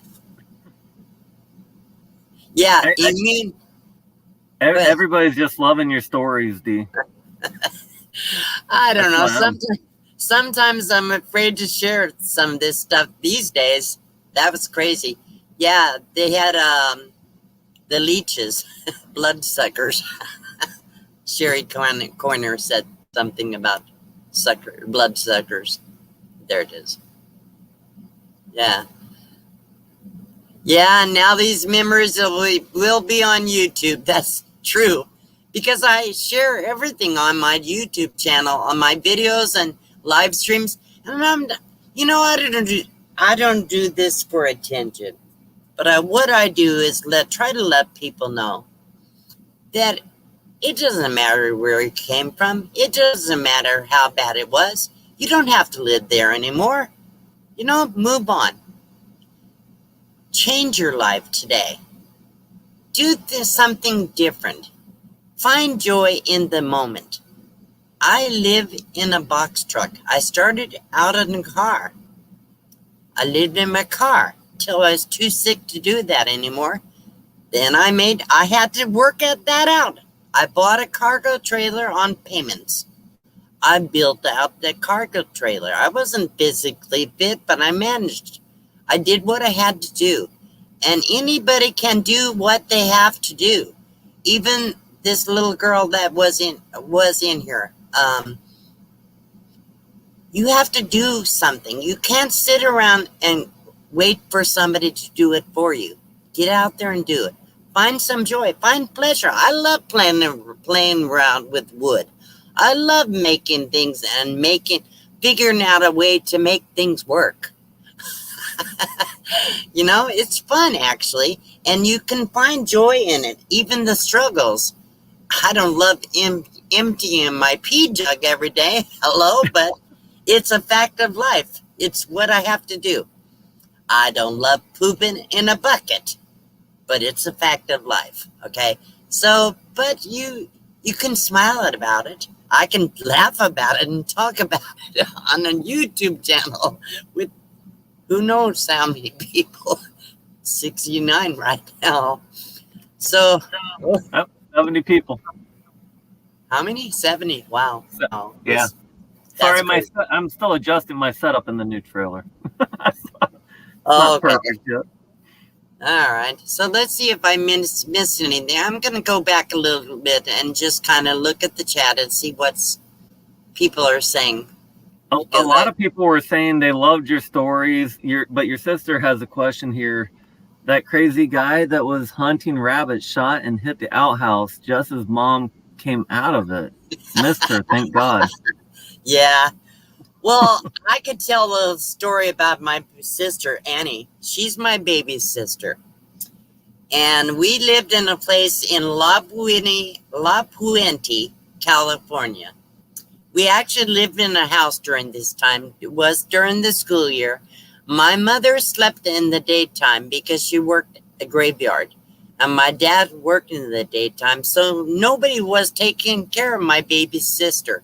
Yeah, everybody's just loving your stories, D. I don't know. Sometimes I'm afraid to share some of this stuff these days. That was crazy. Yeah, they had the leeches, bloodsuckers. Sherry Corner said something about bloodsuckers. There it is. Yeah. Yeah, now these memories will be on YouTube. That's true. Because I share everything on my YouTube channel, on my videos and live streams. And I don't do this for attention. But what I do is try to let people know that it doesn't matter where you came from. It doesn't matter how bad it was. You don't have to live there anymore. You know, move on. Change your life today. Do something different. Find joy in the moment. I live in a box truck. I started out in a car. I lived in my car till I was too sick to do that anymore. Then I had to work that out. I bought a cargo trailer on payments. I built out the cargo trailer. I wasn't physically fit, but I managed. I did what I had to do. And anybody can do what they have to do. Even this little girl that was in here. You have to do something. You can't sit around and wait for somebody to do it for you. Get out there and do it. Find some joy. Find pleasure. I love playing around with wood. I love making things and figuring out a way to make things work. You know, it's fun actually, and you can find joy in it, even the struggles. I don't love emptying my pee jug every day. Hello, but it's a fact of life. It's what I have to do. I don't love pooping in a bucket, but it's a fact of life. Okay, so but you can smile about it. I can laugh about it and talk about it on a YouTube channel with who knows how many people. 69 right now. So 70 people. How many? 70. Wow. Oh, yeah. Sorry, I'm still adjusting my setup in the new trailer. Oh, okay. Perfect yet. All right. So let's see if I missed anything. I'm going to go back a little bit and just kind of look at the chat and see what people are saying. A lot of people were saying they loved your stories. But your sister has a question here. that crazy guy that was hunting rabbits shot and hit the outhouse just as mom came out of it. Missed her, thank God. Yeah. Well, I could tell a story about my sister, Annie. She's my baby sister. And we lived in a place in La Puente, California. We actually lived in a house during this time. It was during the school year. My mother slept in the daytime because she worked a graveyard. And my dad worked in the daytime, so nobody was taking care of my baby sister.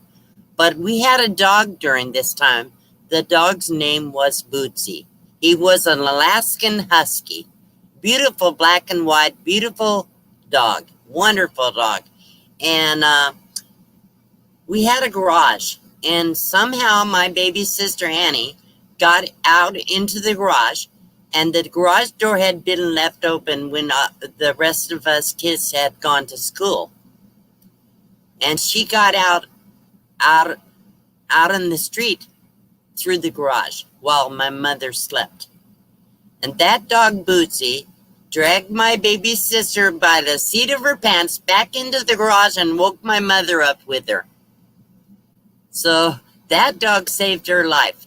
But we had a dog during this time. The dog's name was Bootsy. He was an Alaskan Husky. Beautiful black and white, beautiful dog. Wonderful dog. And we had a garage. And somehow my baby sister Annie got out into the garage. And the garage door had been left open when the rest of us kids had gone to school. And she got out in the street through the garage while my mother slept. And that dog, Bootsy, dragged my baby sister by the seat of her pants back into the garage and woke my mother up with her. So that dog saved her life.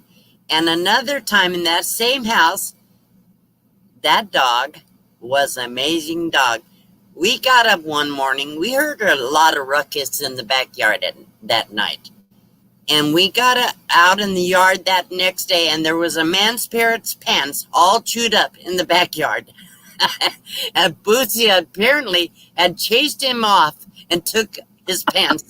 And another time in that same house, that dog was an amazing dog. We got up one morning. We heard a lot of ruckus in the backyard that night. And we got out in the yard that next day, and there was a man's parrot's pants all chewed up in the backyard. And Bootsy apparently had chased him off and took his pants.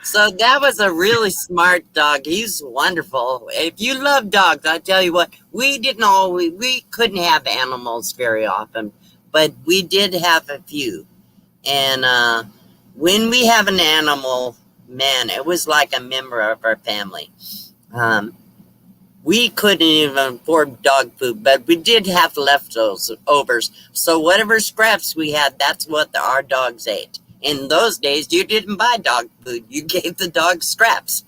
So that was a really smart dog. He's wonderful. If you love dogs, I tell you what, we couldn't have animals very often, but we did have a few. And when we have an animal, man, it was like a member of our family. We couldn't even afford dog food, but we did have leftovers. So whatever scraps we had, that's what our dogs ate. In those days, you didn't buy dog food. You gave the dog scraps.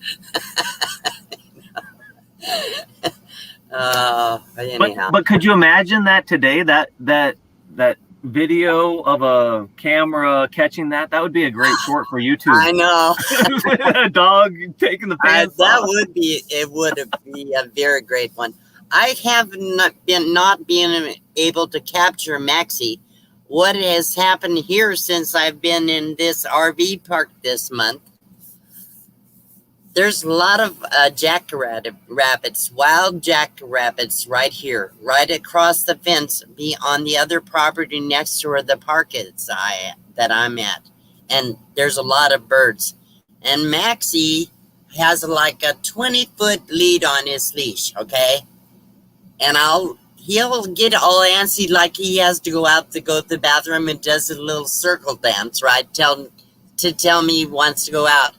Anyhow. But could you imagine that today? That video of a camera catching that would be a great short for YouTube. I know. A dog taking the pants off. Would be a very great one. I have not been able to capture Maxie. What has happened here since I've been in this RV park this month? There's a lot of jackrabbits, wild jackrabbits right here, right across the fence, on the other property next to where the park is that I'm at. And there's a lot of birds. And Maxie has like a 20-foot lead on his leash, okay? And he'll get all antsy like he has to go to the bathroom and does a little circle dance, right? To tell me he wants to go out.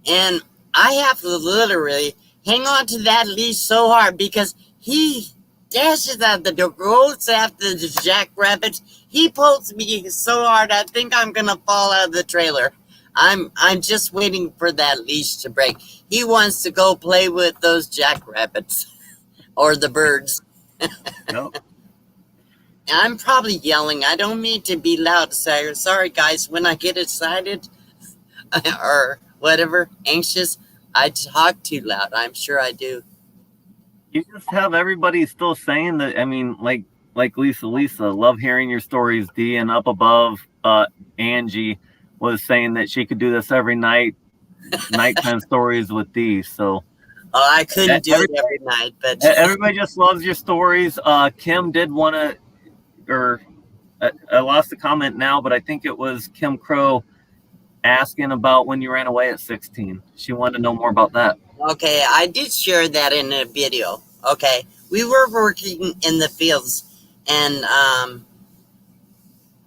And I have to literally hang on to that leash so hard because he dashes out the door, goes after the jackrabbits. He pulls me so hard, I think I'm going to fall out of the trailer. I'm just waiting for that leash to break. He wants to go play with those jackrabbits or the birds. Nope. I'm probably yelling. I don't mean to be loud. Sorry, guys. When I get excited or whatever, anxious, I talk too loud. I'm sure I do. You just have everybody still saying that. I mean, like Lisa, love hearing your stories. Dee, and up above, Angie was saying that she could do this every night, nighttime stories with Dee. So. I couldn't do it every night, but everybody just loves your stories. Kim did want to, or I lost the comment now, but I think it was Kim Crow asking about when you ran away at 16. She wanted to know more about that. Okay, I did share that in a video. Okay, we were working in the fields and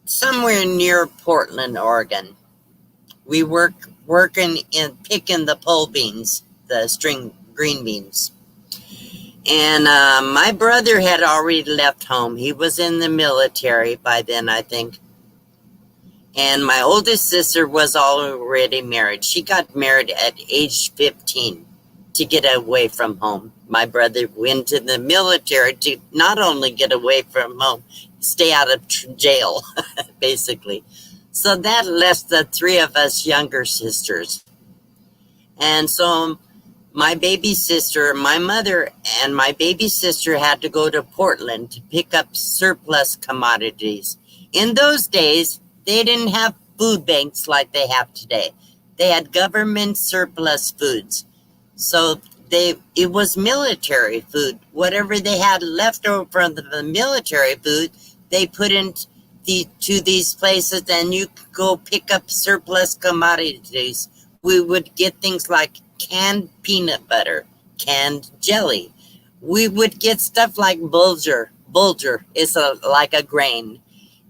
somewhere near Portland, Oregon. We working in picking the pole beans, the string green beans. And my brother had already left home. He was in the military by then, I think. And my oldest sister was already married. She got married at age 15. to get away from home. My brother went to the military to not only get away from home, stay out of jail, basically. So that left the three of us younger sisters. And so my baby sister, my mother and my baby sister had to go to Portland to pick up surplus commodities. In those days, they didn't have food banks like they have today. They had government surplus foods. So it was military food. Whatever they had left over from the military food, they put into these places, and you could go pick up surplus commodities. We would get things like canned peanut butter, canned jelly. We would get stuff like bulgur. Bulgur is like a grain.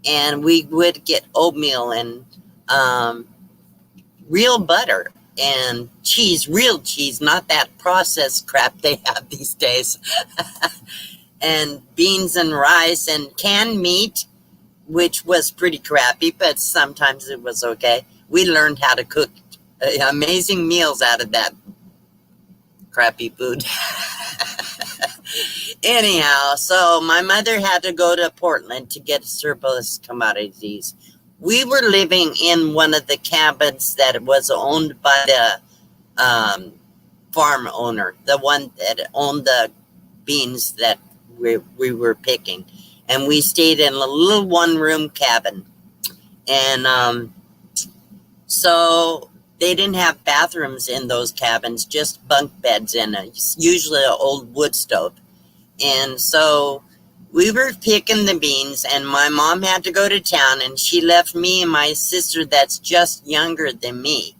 And we would get oatmeal and real butter and cheese, real cheese, not that processed crap they have these days. And beans and rice and canned meat, which was pretty crappy, but sometimes it was okay. We learned how to cook amazing meals out of that crappy food. Anyhow, so my mother had to go to Portland to get surplus commodities. We were living in one of the cabins that was owned by the farm owner, the one that owned the beans that we were picking. And we stayed in a little one-room cabin. And so they didn't have bathrooms in those cabins, just bunk beds in it, usually an old wood stove. And so we were picking the beans, and my mom had to go to town, and she left me and my sister that's just younger than me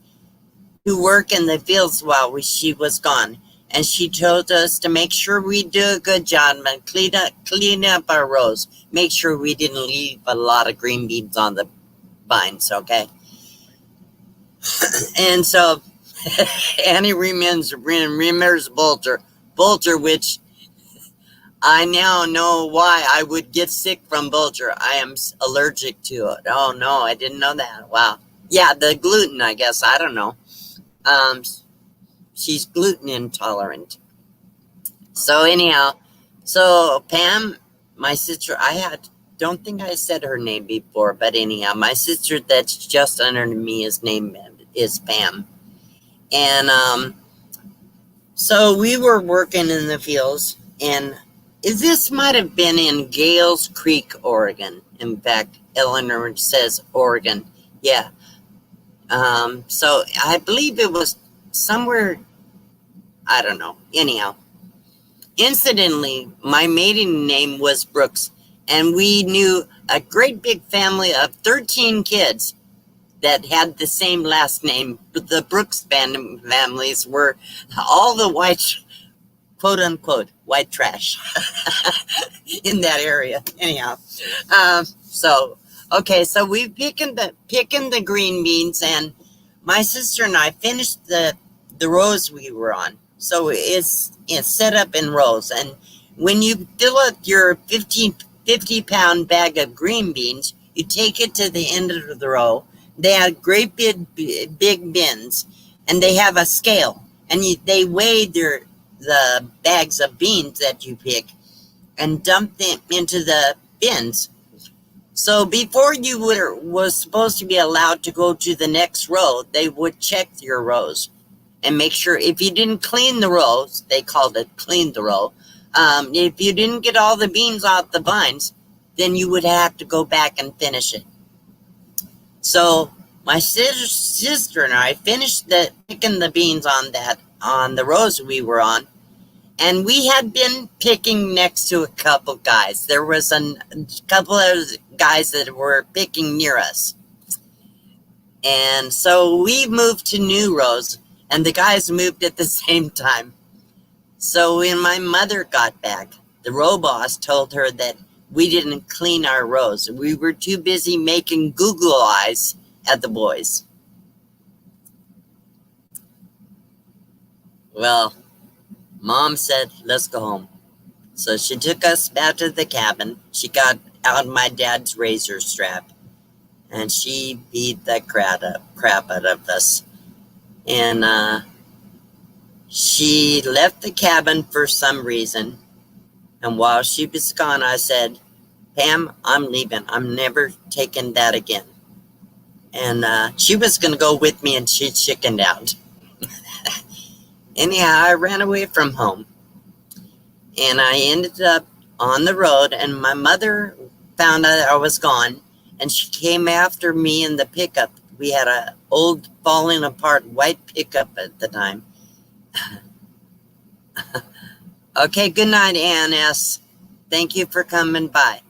to work in the fields while she was gone. And she told us to make sure we do a good job and clean up our rows. Make sure we didn't leave a lot of green beans on the vines, And so Annie remembers bulgur, which I now know why I would get sick from bulgur. I am allergic to it. Oh no, I didn't know that. Wow. Yeah, the gluten, I guess. I don't know. She's gluten intolerant. So anyhow, so Pam, my sister, don't think I said her name before, but anyhow, my sister that's just under me, his name is Pam. And so we were working in the fields, and this might have been in Gales Creek, Oregon. In fact, Eleanor says Oregon. Yeah. So I believe it was somewhere, I don't know. Anyhow, incidentally, my maiden name was Brooks, and we knew a great big family of 13 kids that had the same last name. The Brooks families were all the white, quote unquote, white trash in that area. Anyhow, so we picking the green beans, and my sister and I finished the rows we were on. So it's set up in rows, and when you fill up your 50-pound bag of green beans, you take it to the end of the row. They have great big bins, and they have a scale, and they weigh the bags of beans that you pick and dump them into the bins. So before you was supposed to be allowed to go to the next row, they would check your rows and make sure if you didn't clean the rows, they called it clean the row. If you didn't get all the beans off the vines, then you would have to go back and finish it. So my sister and I finished picking the beans on the rows we were on, and we had been picking next to a couple guys. There was a couple of guys that were picking near us, and so we moved to new rows, and the guys moved at the same time. So when my mother got back, the row boss told her that we didn't clean our rows. We were too busy making Google eyes at the boys. Well, Mom said, let's go home. So she took us back to the cabin. She got out my dad's razor strap, and she beat the crap out of us. And She left the cabin for some reason. And while she was gone, I said, Pam, I'm leaving. I'm never taking that again. And she was going to go with me, and she chickened out. Anyhow, I ran away from home. And I ended up on the road, and my mother found out I was gone, and she came after me in the pickup. We had an old, falling apart white pickup at the time. Okay, good night, Ann S. Thank you for coming by.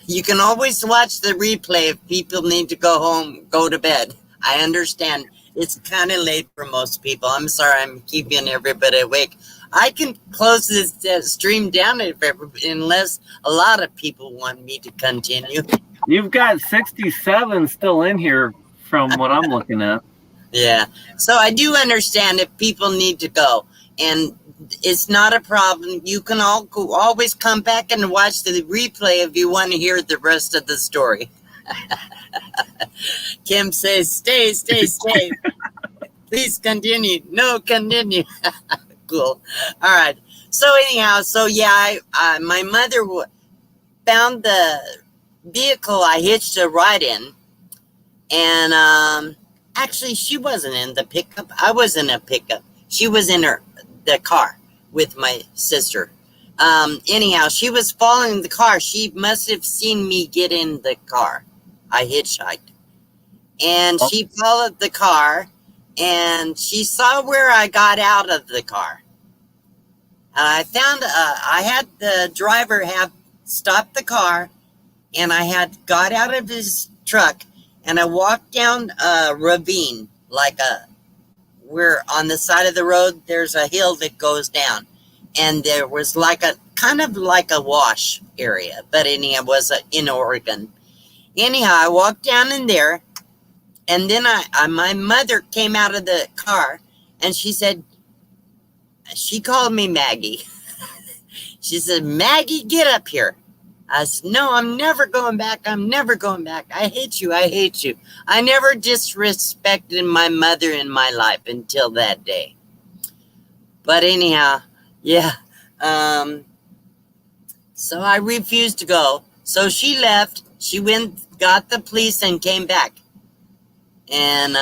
You can always watch the replay if people need to go home, go to bed. I understand. It's kind of late for most people. I'm sorry I'm keeping everybody awake. I can close this stream down unless a lot of people want me to continue. You've got 67 still in here from what I'm looking at. Yeah. So I do understand if people need to go. And it's not a problem. You can always come back and watch the replay if you want to hear the rest of the story. Kim says, stay. Please continue. No, continue. Cool. All right. So anyhow, my mother found the vehicle I hitched a ride in. And actually, she wasn't in the pickup. I was in a pickup. She was in the car with my sister. Anyhow, she was following the car. She must have seen me get in the car. I hitchhiked. And she followed the car, and she saw where I got out of the car. And I found, I had the driver have stopped the car, and I had got out of his truck, and I walked down a ravine, where on the side of the road, there's a hill that goes down. And there was kind of like a wash area, but anyhow, it was in Oregon. Anyhow, I walked down in there, and then my mother came out of the car, and she said, she called me Maggie. She said, Maggie, get up here. I said, no, I'm never going back. I'm never going back. I hate you. I hate you. I never disrespected my mother in my life until that day. But anyhow, yeah. So I refused to go. So she left. She went, got the police, and came back. And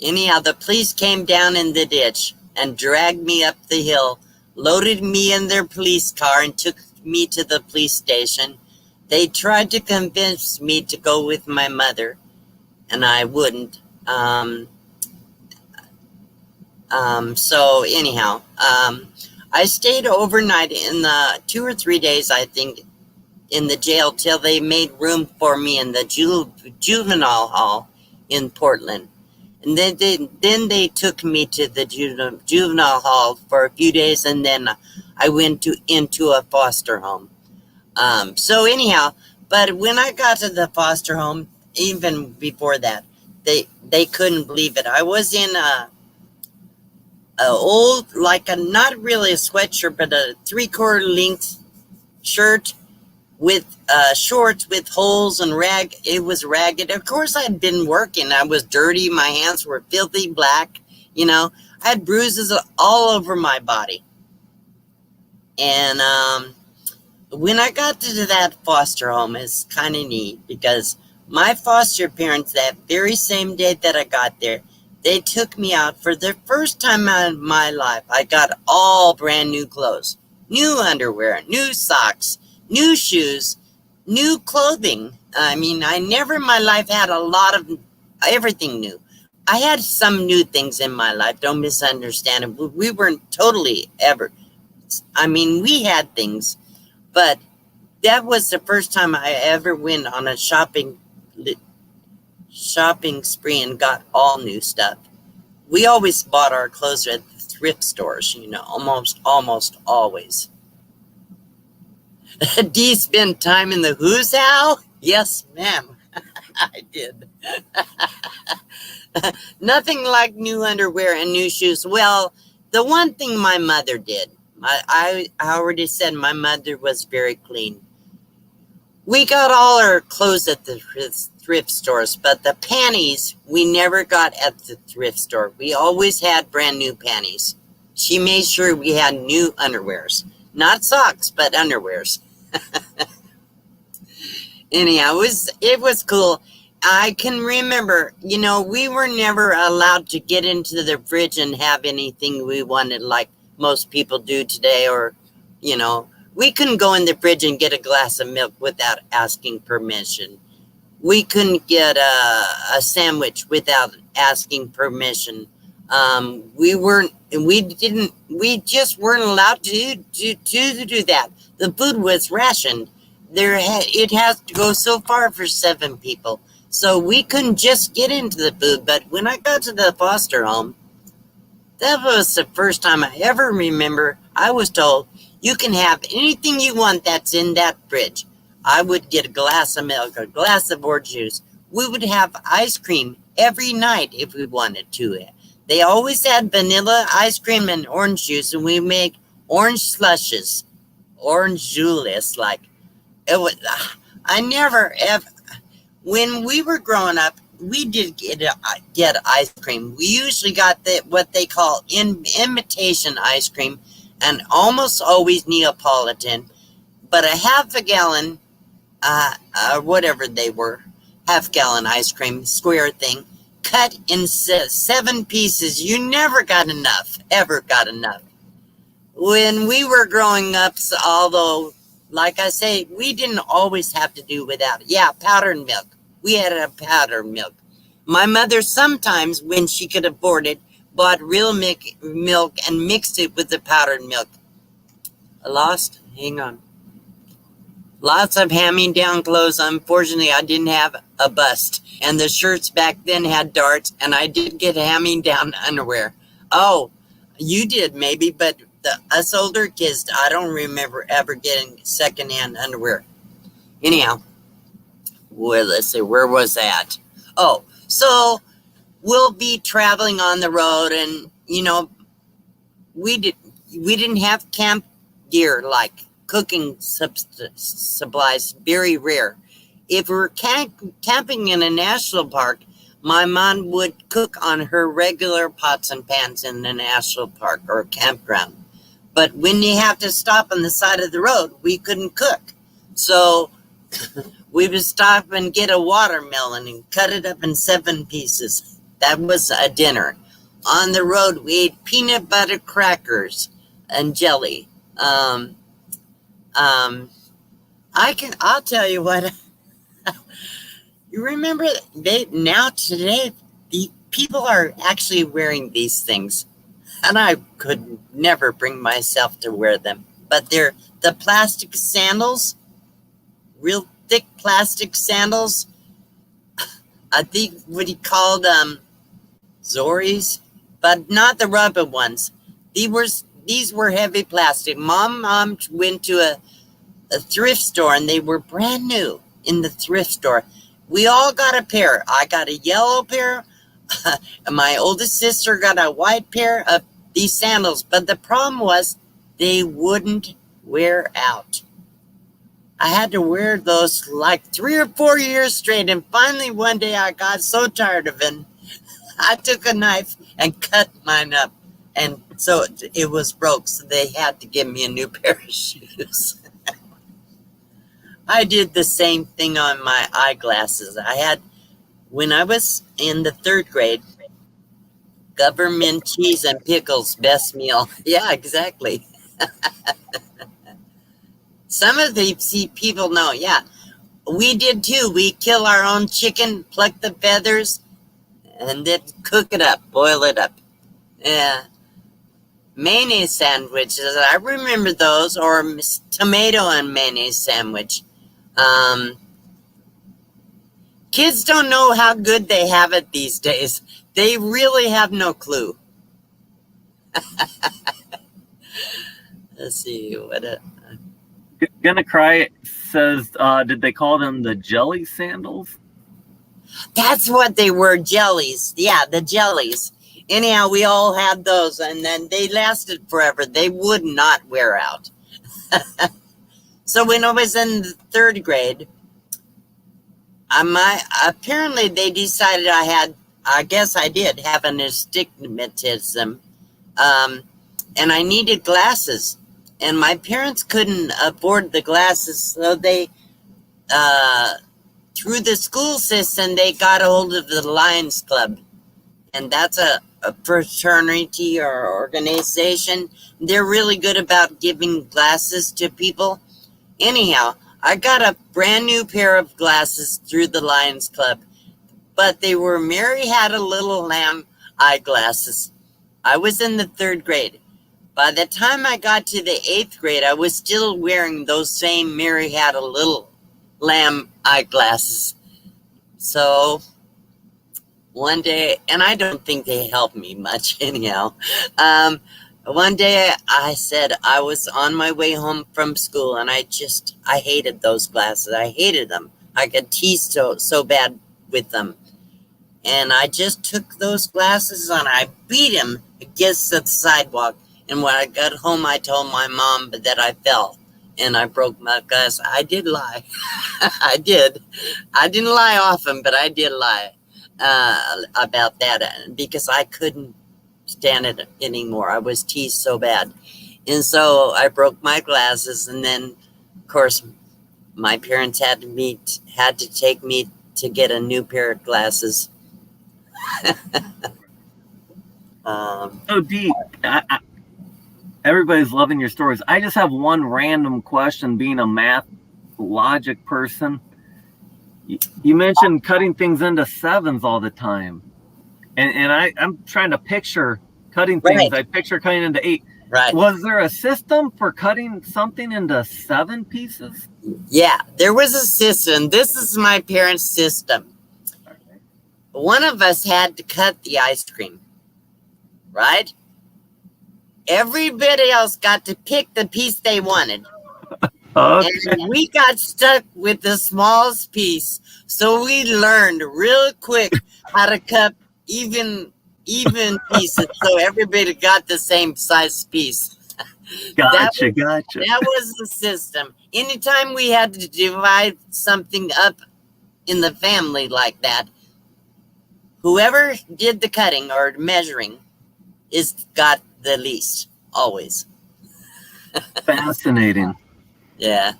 anyhow, the police came down in the ditch and dragged me up the hill, loaded me in their police car, and took me to the police station. They tried to convince me to go with my mother, and I wouldn't. So anyhow, I stayed overnight in the 2 or 3 days, I think, in the jail till they made room for me in the juvenile hall in Portland. And then they took me to the juvenile hall for a few days, and then I went into a foster home. So anyhow, but when I got to the foster home, even before that, they couldn't believe it. I was in a old, not really a sweatshirt, but a 3/4 length shirt with shorts with holes and it was ragged. Of course, I'd been working. I was dirty. My hands were filthy black. I had bruises all over my body. And when I got to that foster home, it's kind of neat because my foster parents, that very same day that I got there, they took me out for the first time in my life. I got all brand new clothes, new underwear, new socks, new shoes, new clothing. I mean, I never in my life had a lot of everything new. I had some new things in my life. Don't misunderstand it. We weren't totally ever. I mean, we had things, but that was the first time I ever went on a shopping spree and got all new stuff. We always bought our clothes at the thrift stores, almost always. D spend time in the who's how? Yes, ma'am. I did. Nothing like new underwear and new shoes. Well, the one thing my mother did, I already said my mother was very clean. We got all our clothes at the thrift stores, but the panties we never got at the thrift store. We always had brand new panties. She made sure we had new underwears. Not socks, but underwears. Anyhow, it was cool. I can remember, we were never allowed to get into the fridge and have anything we wanted like most people do today, or, we couldn't go in the fridge and get a glass of milk without asking permission. We couldn't get a sandwich without asking permission. We just weren't allowed to do that. The food was rationed. It has to go so far for 7 people. So we couldn't just get into the food. But when I got to the foster home, that was the first time I ever remember I was told, you can have anything you want that's in that fridge. I would get a glass of milk, a glass of orange juice. We would have ice cream every night if we wanted to. They always had vanilla ice cream and orange juice, and we make orange slushes, orange Julius, like it was. I never ever. When we were growing up, we did get ice cream. We usually got what they call imitation ice cream, and almost always Neapolitan. But a half a gallon, whatever they were, half-gallon ice cream, square thing, cut in 7 pieces. You never got enough, ever got enough. When we were growing up, although, like I say, we didn't always have to do without it. Yeah, powdered milk. We had a powdered milk. My mother sometimes, when she could afford it, bought real milk and mixed it with the powdered milk. Hang on. Lots of hand-me-down clothes. Unfortunately, I didn't have a bust. And the shirts back then had darts, and I did get hand-me-down underwear. Oh, you did maybe, but us older kids, I don't remember ever getting secondhand underwear. Anyhow, well, let's see, where was that? Oh, so we'll be traveling on the road, and, we didn't have camp gear like cooking supplies, very rare. If we were camping in a national park, my mom would cook on her regular pots and pans in the national park or campground. But when you have to stop on the side of the road, we couldn't cook. So we would stop and get a watermelon and cut it up in 7 pieces. That was a dinner. On the road, we ate peanut butter crackers and jelly. I'll tell you what, you remember today, the people are actually wearing these things, and I could never bring myself to wear them, but they're the plastic sandals, real thick plastic sandals. I think what he called Zoris, but not the rubber ones. These were heavy plastic. Mom went to a thrift store, and they were brand new in the thrift store. We all got a pair. I got a yellow pair. And my oldest sister got a white pair of these sandals. But the problem was they wouldn't wear out. I had to wear those like 3 or 4 years straight. And finally, one day I got so tired of it, I took a knife and cut mine up. And so it was broke. So they had to give me a new pair of shoes. I did the same thing on my eyeglasses. When I was in the 3rd grade, government cheese and pickles, best meal. Yeah, exactly. Some of the people know, yeah. We did too. We kill our own chicken, pluck the feathers, and then cook it up, boil it up. Yeah. Mayonnaise sandwiches, I remember those, or tomato and mayonnaise sandwich. Kids don't know how good they have it these days. They really have no clue. Let's see what. Gonna Cry says, did they call them the jelly sandals? That's what they were, jellies. Yeah, the jellies. Anyhow, we all had those, and then they lasted forever. They would not wear out. So when I was in the 3rd grade, apparently they decided I guess I did have an astigmatism, and I needed glasses, and my parents couldn't afford the glasses, so they, through the school system, they got a hold of the Lions Club, and that's a fraternity or organization. They're really good about giving glasses to people. Anyhow, I got a brand new pair of glasses through the Lions Club, but they were Mary Had a Little Lamb eyeglasses. I was in the 3rd grade. By the time I got to the 8th grade, I was still wearing those same Mary Had a Little Lamb eyeglasses. So one day, and I don't think they helped me much anyhow. One day I said I was on my way home from school, and I hated those glasses. I hated them. I got teased so bad with them. And I just took those glasses and I beat him against the sidewalk. And when I got home, I told my mom that I fell and I broke my glass. I did lie. I did. I didn't lie often, but I did lie about that because I couldn't stand it anymore. I was teased so bad. And so I broke my glasses. And then, of course, my parents had to take me to get a new pair of glasses. So Dee, everybody's loving your stories. I just have one random question, being a math logic person. You mentioned cutting things into 7s all the time. And I'm trying to picture cutting things. Right. I picture cutting into 8. Right. Was there a system for cutting something into 7 pieces? Yeah, there was a system. This is my parents' system. One of us had to cut the ice cream, right? Everybody else got to pick the piece they wanted. Okay. And we got stuck with the smallest piece. So we learned real quick how to cut even pieces. So everybody got the same size piece. Gotcha. That was the system. Anytime we had to divide something up in the family like that, whoever did the cutting or measuring got the least, always. Fascinating. Yeah.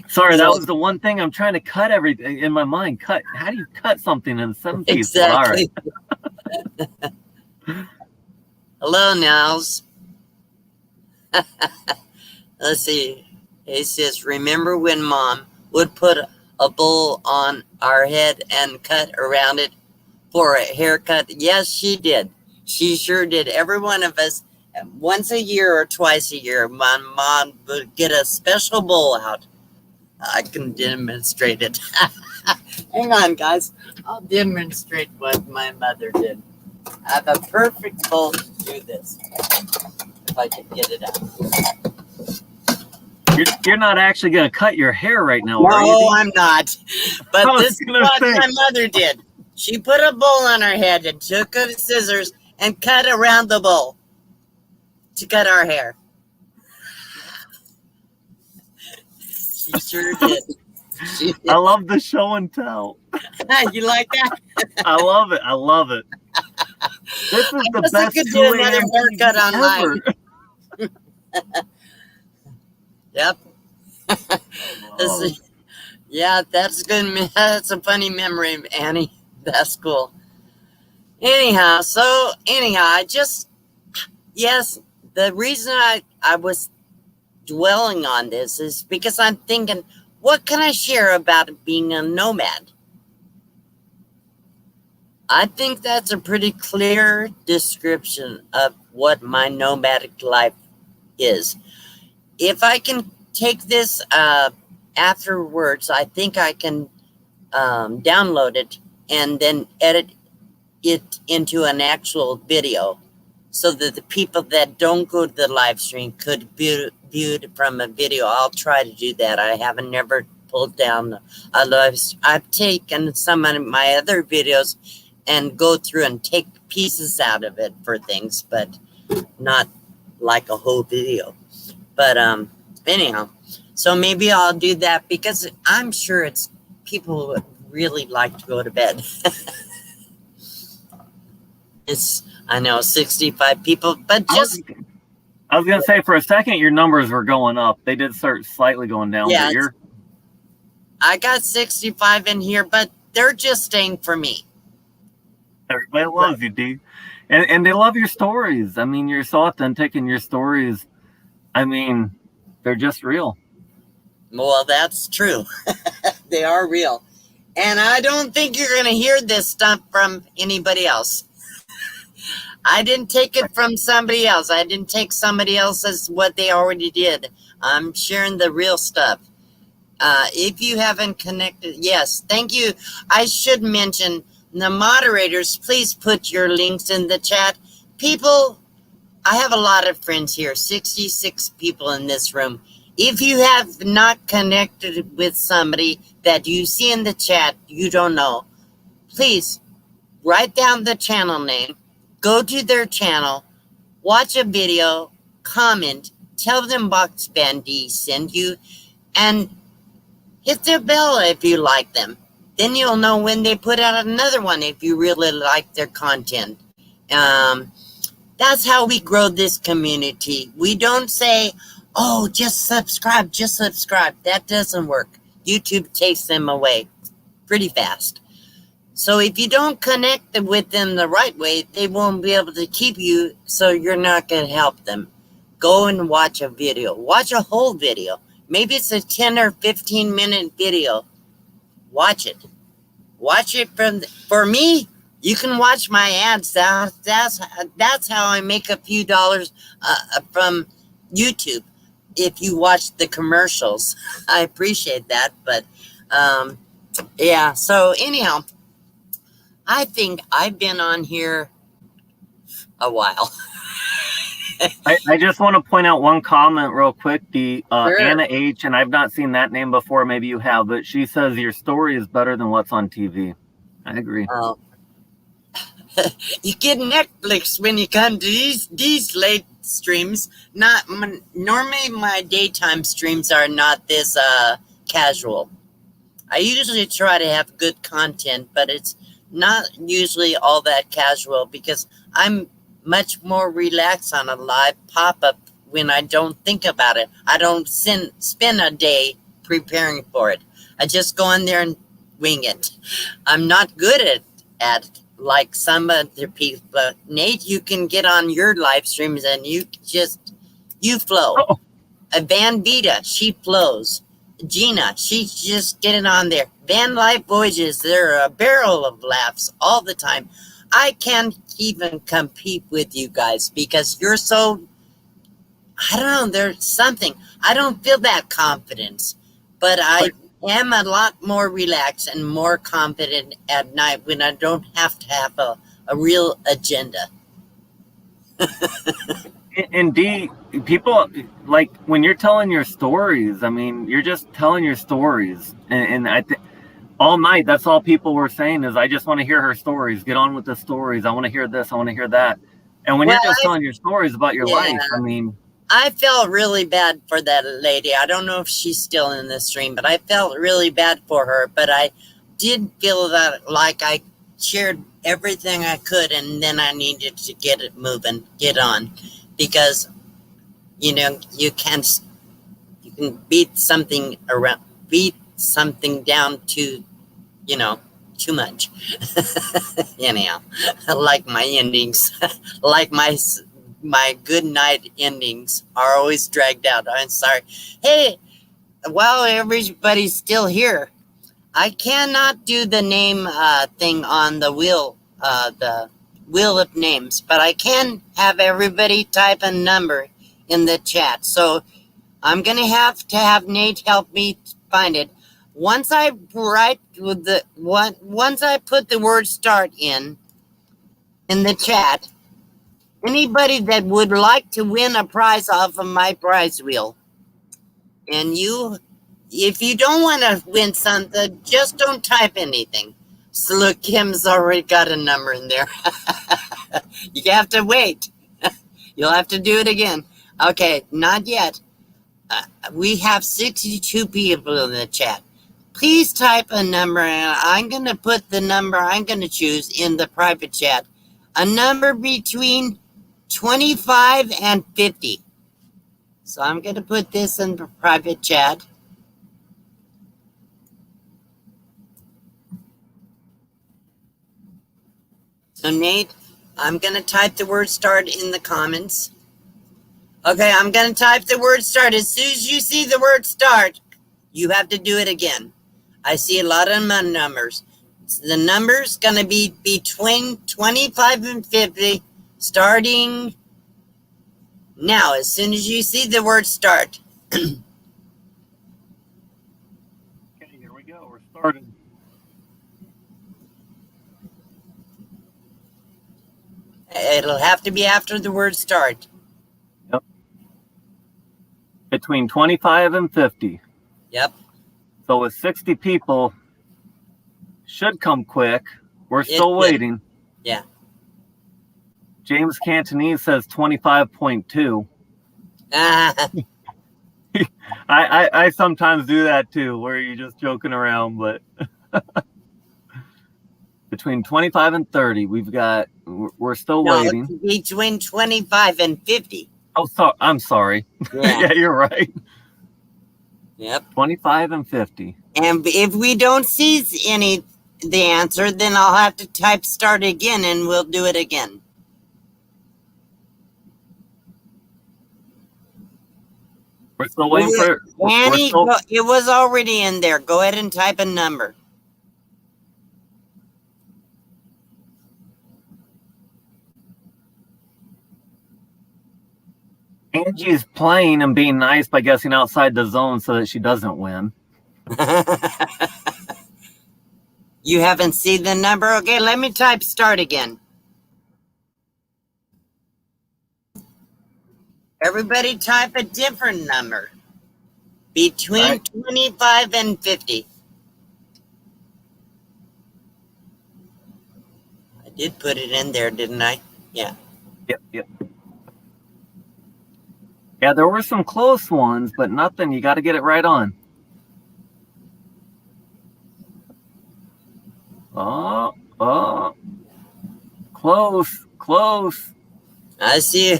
Sorry, that was the one thing I'm trying to cut everything in my mind. How do you cut something in 7 pieces? Exactly. All right. Hello, Nels. Let's see. He says, remember when Mom would put a bowl on our head and cut around it for a haircut? Yes, she did. She sure did. Every one of us, once a year or twice a year, my mom would get a special bowl out. I can demonstrate it. Hang on, guys. I'll demonstrate what my mother did. I have a perfect bowl to do this. If I can get it out. You're not actually going to cut your hair right now, no, are you? No, I'm not. But this is what my mother did. She put a bowl on her head and took the scissors and cut around the bowl to cut our hair. She sure did. I love the show and tell. You like that? I love it. I love it. This is the best could do another haircut online. Yep. Yeah, that's good. That's a funny memory, Annie. That's cool. Anyhow, yes, the reason I was dwelling on this is because I'm thinking, what can I share about being a nomad? I think that's a pretty clear description of what my nomadic life is. If I can take this afterwards, I think I can download it and then edit it into an actual video so that the people that don't go to the live stream could view it from a video. I'll try to do that. I haven't never pulled down a live stream. I've taken some of my other videos and go through and take pieces out of it for things, but not like a whole video. But anyhow, so maybe I'll do that because I'm sure it's people would really like to go to bed. I know 65 people, but just... I was going to say, for a second, your numbers were going up. They did start slightly going down, yeah, but I got 65 in here, but they're just staying for me. Everybody loves you, D. And they love your stories. I mean, you're so authentic in your stories. I mean, they're just real. Well, that's true. They are real. And I don't think you're going to hear this stuff from anybody else. I didn't take it from somebody else. I didn't take somebody else's what they already did. I'm sharing the real stuff. If you haven't connected, yes, thank you. I should mention the moderators, please put your links in the chat. People, I have a lot of friends here, 66 people in this room. If you have not connected with somebody that you see in the chat you don't know, please write down the channel name, go to their channel, watch a video, comment, tell them Box Bandy sent you, and hit their bell if you like them. Then you'll know when they put out another one if you really like their content. That's how we grow this community. We don't say, oh, just subscribe, just subscribe. That doesn't work. YouTube takes them away pretty fast. So if you don't connect with them the right way, they won't be able to keep you, so you're not going to help them. Go and watch a video. Watch a whole video. Maybe it's a 10 or 15-minute video. Watch it. Watch it for me. You can watch my ads. That's how I make a few dollars from YouTube. If you watch the commercials, I appreciate that. But yeah. So anyhow, I think I've been on here a while. I just want to point out one comment real quick. The Sure. Anna H, and I've not seen that name before. Maybe you have, but she says your story is better than what's on TV. I agree. You get Netflix when you come to these late streams. Normally my daytime streams are not this casual. I usually try to have good content, but it's not usually all that casual because I'm much more relaxed on a live pop-up when I don't think about it. I don't spend a day preparing for it. I just go in there and wing it. I'm not good at it like some other people. But Nate, you can get on your live streams and you flow. Oh. Van Vita, she flows. Gina, she's just getting on there. Van Life Voyages, they're a barrel of laughs all the time. I can't even compete with you guys because you're so, I don't know, there's something. I don't feel that confidence, but I am a lot more relaxed and more confident at night when I don't have to have a real agenda. And D, people, like, when you're telling your stories, I mean, you're just telling your stories. And I think all night, that's all people were saying is, I just want to hear her stories. Get on with the stories. I want to hear this. I want to hear that. And when you're just telling your stories about your life, I mean. I felt really bad for that lady. I don't know if she's still in the stream, but I felt really bad for her. But I did feel that like I shared everything I could, and then I needed to get it moving, get on. Because, you know, you can beat something down to, you know, too much. Anyhow, like my endings, like my good night endings are always dragged out. I'm sorry. Hey, while everybody's still here, I cannot do the name thing on the wheel of names, but I can have everybody type a number in the chat. So I'm going to have Nate help me find it. Once I put the word start in the chat, anybody that would like to win a prize off of my prize wheel, and if you don't want to win something, just don't type anything. So look, Kim's already got a number in there. You have to wait. You'll have to do it again. Okay, not yet. We have 62 people in the chat. please type a number, and I'm going to put the number I'm going to choose in the private chat. A number between 25 and 50. So I'm going to put this in the private chat. So Nate, I'm going to type the word start in the comments. Okay, I'm going to type the word start. As soon as you see the word start, you have to do it again. I see a lot of numbers. So the number's going to be between 25 and 50, starting now, as soon as you see the word start. Okay, here we go. We're starting. It'll have to be after the word start. Yep. Between 25 and 50. Yep. So with 60 people, should come quick. We're still waiting. Yeah. James Cantonese says 25.2. I sometimes do that too, where you're just joking around, but between 25 and 30, we're still waiting. Between 25 and 50. Oh, I'm sorry. Yeah. Yeah, you're right. Yep. 25 and 50. And if we don't see the answer, then I'll have to type start again, and we'll do it again. We're still waiting for Annie. It was already in there. Go ahead and type a number. Angie's playing and being nice by guessing outside the zone so that she doesn't win. You haven't seen the number? Okay, let me type start again. Everybody type a different number. Between 25 and 50. I did put it in there, didn't I? Yeah. Yep. Yeah, there were some close ones, but nothing. You got to get it right on. Oh. Close. I see.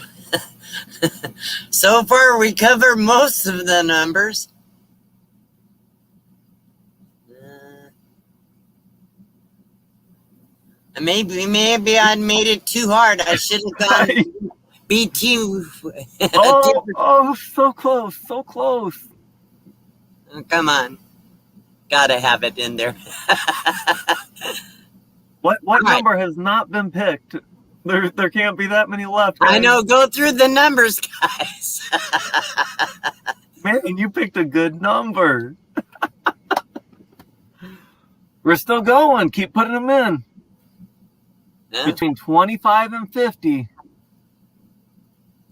So far, we cover most of the numbers. Maybe I made it too hard. I should have gone BT. So close. Oh, come on. Gotta have it in there. What number has not been picked? There can't be that many left. Guys. I know. Go through the numbers, guys. Man, you picked a good number. We're still going. Keep putting them in. Yeah. Between 25 and 50.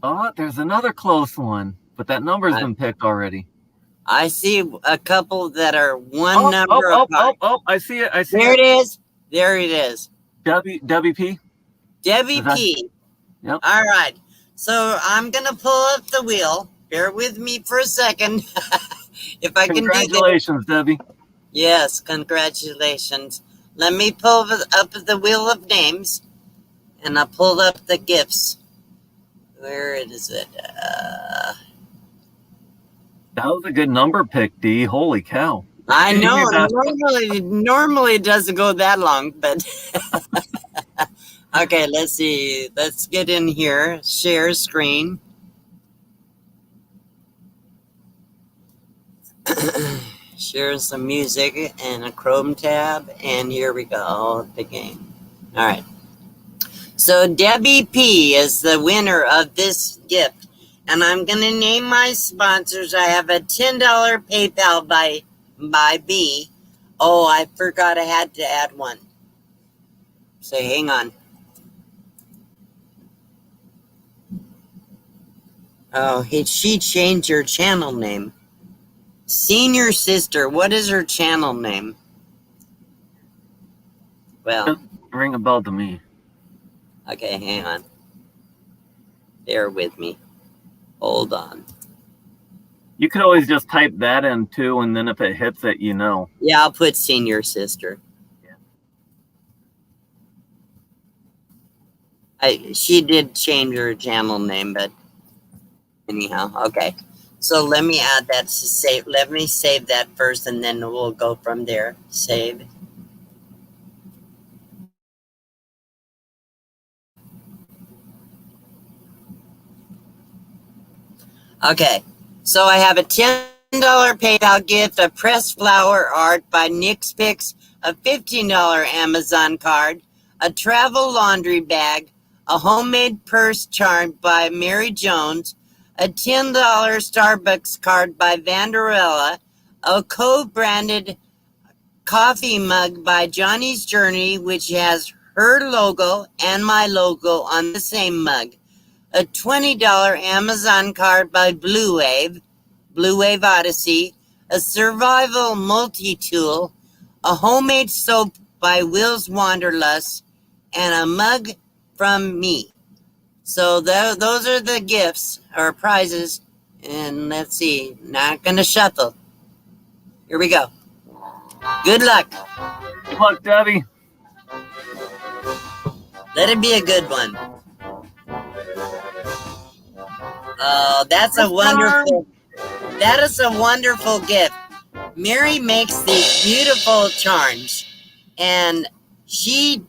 Oh, there's another close one, but that number's been picked already. I see a couple that are one number apart. I see it. There it is. There it is. WP. Debbie P. Yep. All right. So I'm going to pull up the wheel. Bear with me for a second. If I can do that. Congratulations, Debbie. Yes, congratulations. Let me pull up the wheel of names, and I'll pull up the gifts. Where is it? That was a good number pick, D. Holy cow. I know. Normally it doesn't go that long, but... Okay, let's see. Let's get in here. Share screen. Share some music and a Chrome tab. And here we go. The game. All right. So Debbie P is the winner of this gift. And I'm going to name my sponsors. I have a $10 PayPal by B. Oh, I forgot I had to add one. So hang on. Oh, she changed her channel name. Senior Sister, what is her channel name? Well, ring a bell to me. Okay, hang on. Bear with me. Hold on. You could always just type that in too, and then if it hits it, you know. Yeah, I'll put senior sister. She did change her channel name, but anyhow, okay. So let me add that to save. Let me save that first, and then we'll go from there. Save. Okay, so I have a $10 PayPal gift, a pressed flower art by Nick's Picks, a $15 Amazon card, a travel laundry bag, a homemade purse charm by Mary Jones, a $10 Starbucks card by Vanderella, a co-branded coffee mug by Johnny's Journey, which has her logo and my logo on the same mug, a $20 Amazon card by Blue Wave Odyssey, a survival multi-tool, a homemade soap by Will's Wanderlust, and a mug from me. So those are the gifts or prizes. And let's see, not going to shuffle. Here we go. Good luck. Good luck, Debbie. Let it be a good one. Oh, that is a wonderful gift. Mary makes these beautiful charms, and she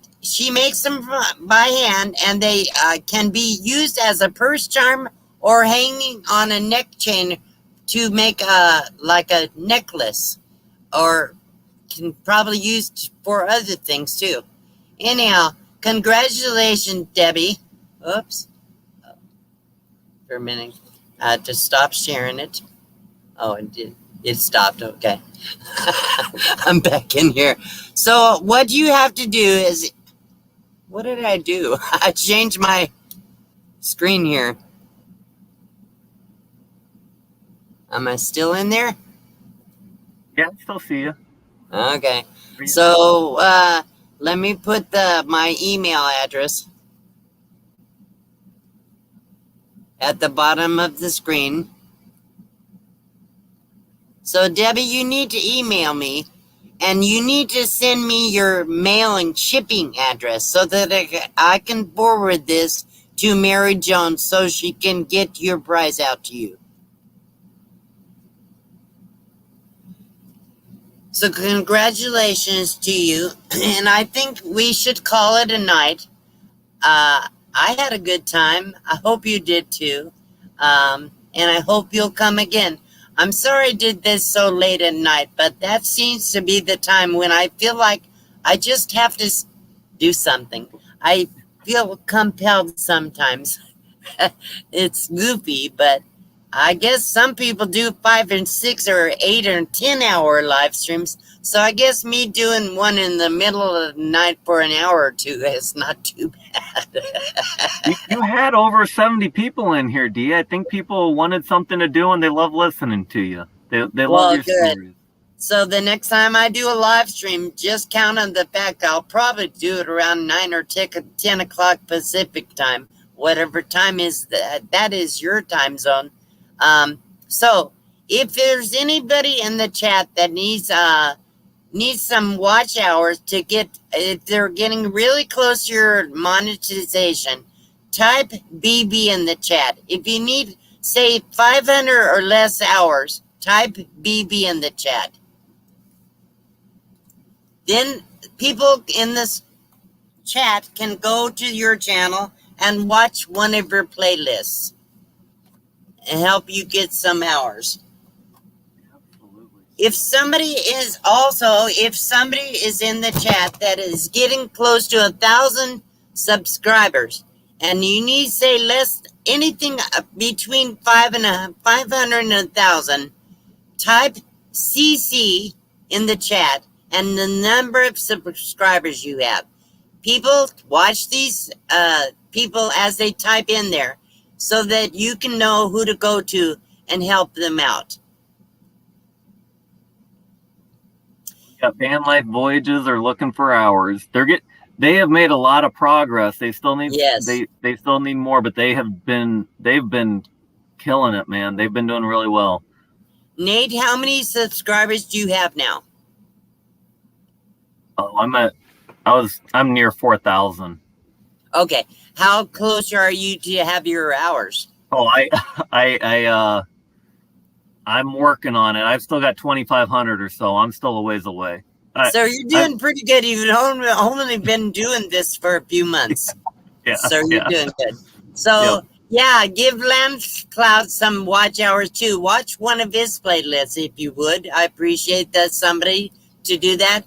makes them by hand, and they can be used as a purse charm or hanging on a neck chain to make like a necklace, or can probably use for other things too. Anyhow, congratulations, Debbie. Oops. For a minute. I had to stop sharing it. Oh, it did. It stopped. Okay. I'm back in here. So what you have to do is, what did I do? I changed my screen here. Am I still in there? Yeah, I still see you. Okay. So let me put my email address at the bottom of the screen. So Debbie, you need to email me, and you need to send me your mailing shipping address so that I can forward this to Mary Jones so she can get your prize out to you. So congratulations to you, and I think we should call it a night. I had a good time. I hope you did too, and I hope you'll come again. I'm sorry I did this so late at night, but that seems to be the time when I feel like I just have to do something. I feel compelled sometimes. It's goofy, but I guess some people do 5 and 6 or 8 or 10-hour live streams. So I guess me doing one in the middle of the night for an hour or two is not too bad. You had over 70 people in here, Dee. I think people wanted something to do and they love listening to you. They love your stories. So the next time I do a live stream, just count on the fact I'll probably do it around 9 or 10 o'clock Pacific time. Whatever time is that is your time zone. So if there's anybody in the chat that needs some watch hours to get, if they're getting really close to your monetization, type BB in the chat. If you need, say, 500 or less hours, type BB in the chat. Then people in this chat can go to your channel and watch one of your playlists and help you get some hours. Absolutely. If somebody is in the chat that is getting close to 1,000 subscribers, and you need, say, anything between 500 and 1,000, type CC in the chat and the number of subscribers you have. People watch these people as they type in there so that you can know who to go to and help them out. Yeah, Van Life Voyages are looking for hours. They have made a lot of progress. They still need they still need more, but they've been killing it, man. They've been doing really well. Nate, how many subscribers do you have now? Oh, I'm near 4,000. Okay. How close are you to have your hours? Oh, I'm working on it. I've still got 2,500 or so. I'm still a ways away. So you're doing pretty good. You've only been doing this for a few months. Yeah. So you're doing good. So yeah, give Lance Cloud some watch hours too. Watch one of his playlists if you would. I appreciate that somebody to do that.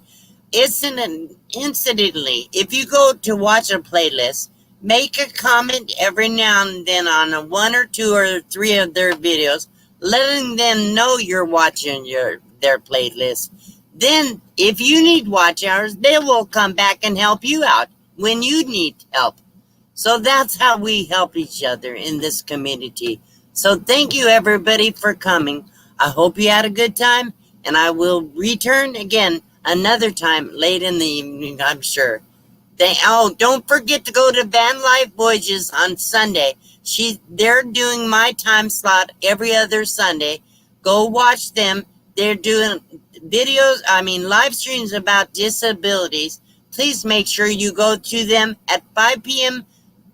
Incidentally, if you go to watch a playlist, make a comment every now and then on one or two or three of their videos, letting them know you're watching their playlist. Then, if you need watch hours, they will come back and help you out when you need help. So that's how we help each other in this community. So thank you, everybody, for coming. I hope you had a good time, and I will return again another time late in the evening, I'm sure. Don't forget to go to Van Life Voyages on Sunday. They're doing my time slot every other Sunday. Go watch them. They're doing live streams about disabilities. Please make sure you go to them at 5 p.m.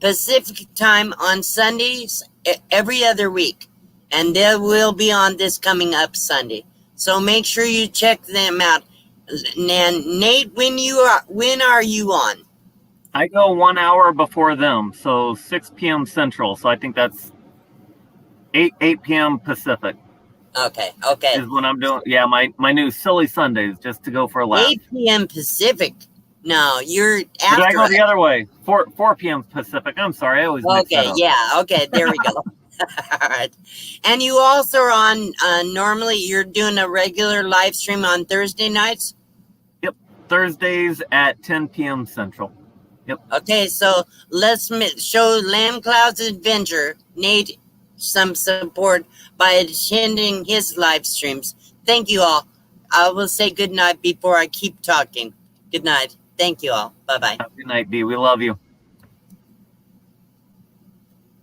Pacific time on Sundays every other week. And they will be on this coming up Sunday. So make sure you check them out. And Nate, when are you on? I go 1 hour before them, so 6 p.m. Central. So I think that's 8 p.m. Pacific. Okay. Is when I'm doing. Yeah, my new silly Sundays just to go for a laugh. 8 p.m. Pacific. No, you're after. Did I go the other way? 4 p.m. Pacific. I'm sorry, I always mix that up. Yeah. Okay, there we go. All right. And you also are on. Normally, you're doing a regular live stream on Thursday nights. Yep, Thursdays at 10 p.m. Central. Yep. Okay, so let's show Lamb Cloud's Adventure, Nate, some support by attending his live streams. Thank you all. I will say good night before I keep talking. Good night. Thank you all. Bye-bye. Good night, B. We love you.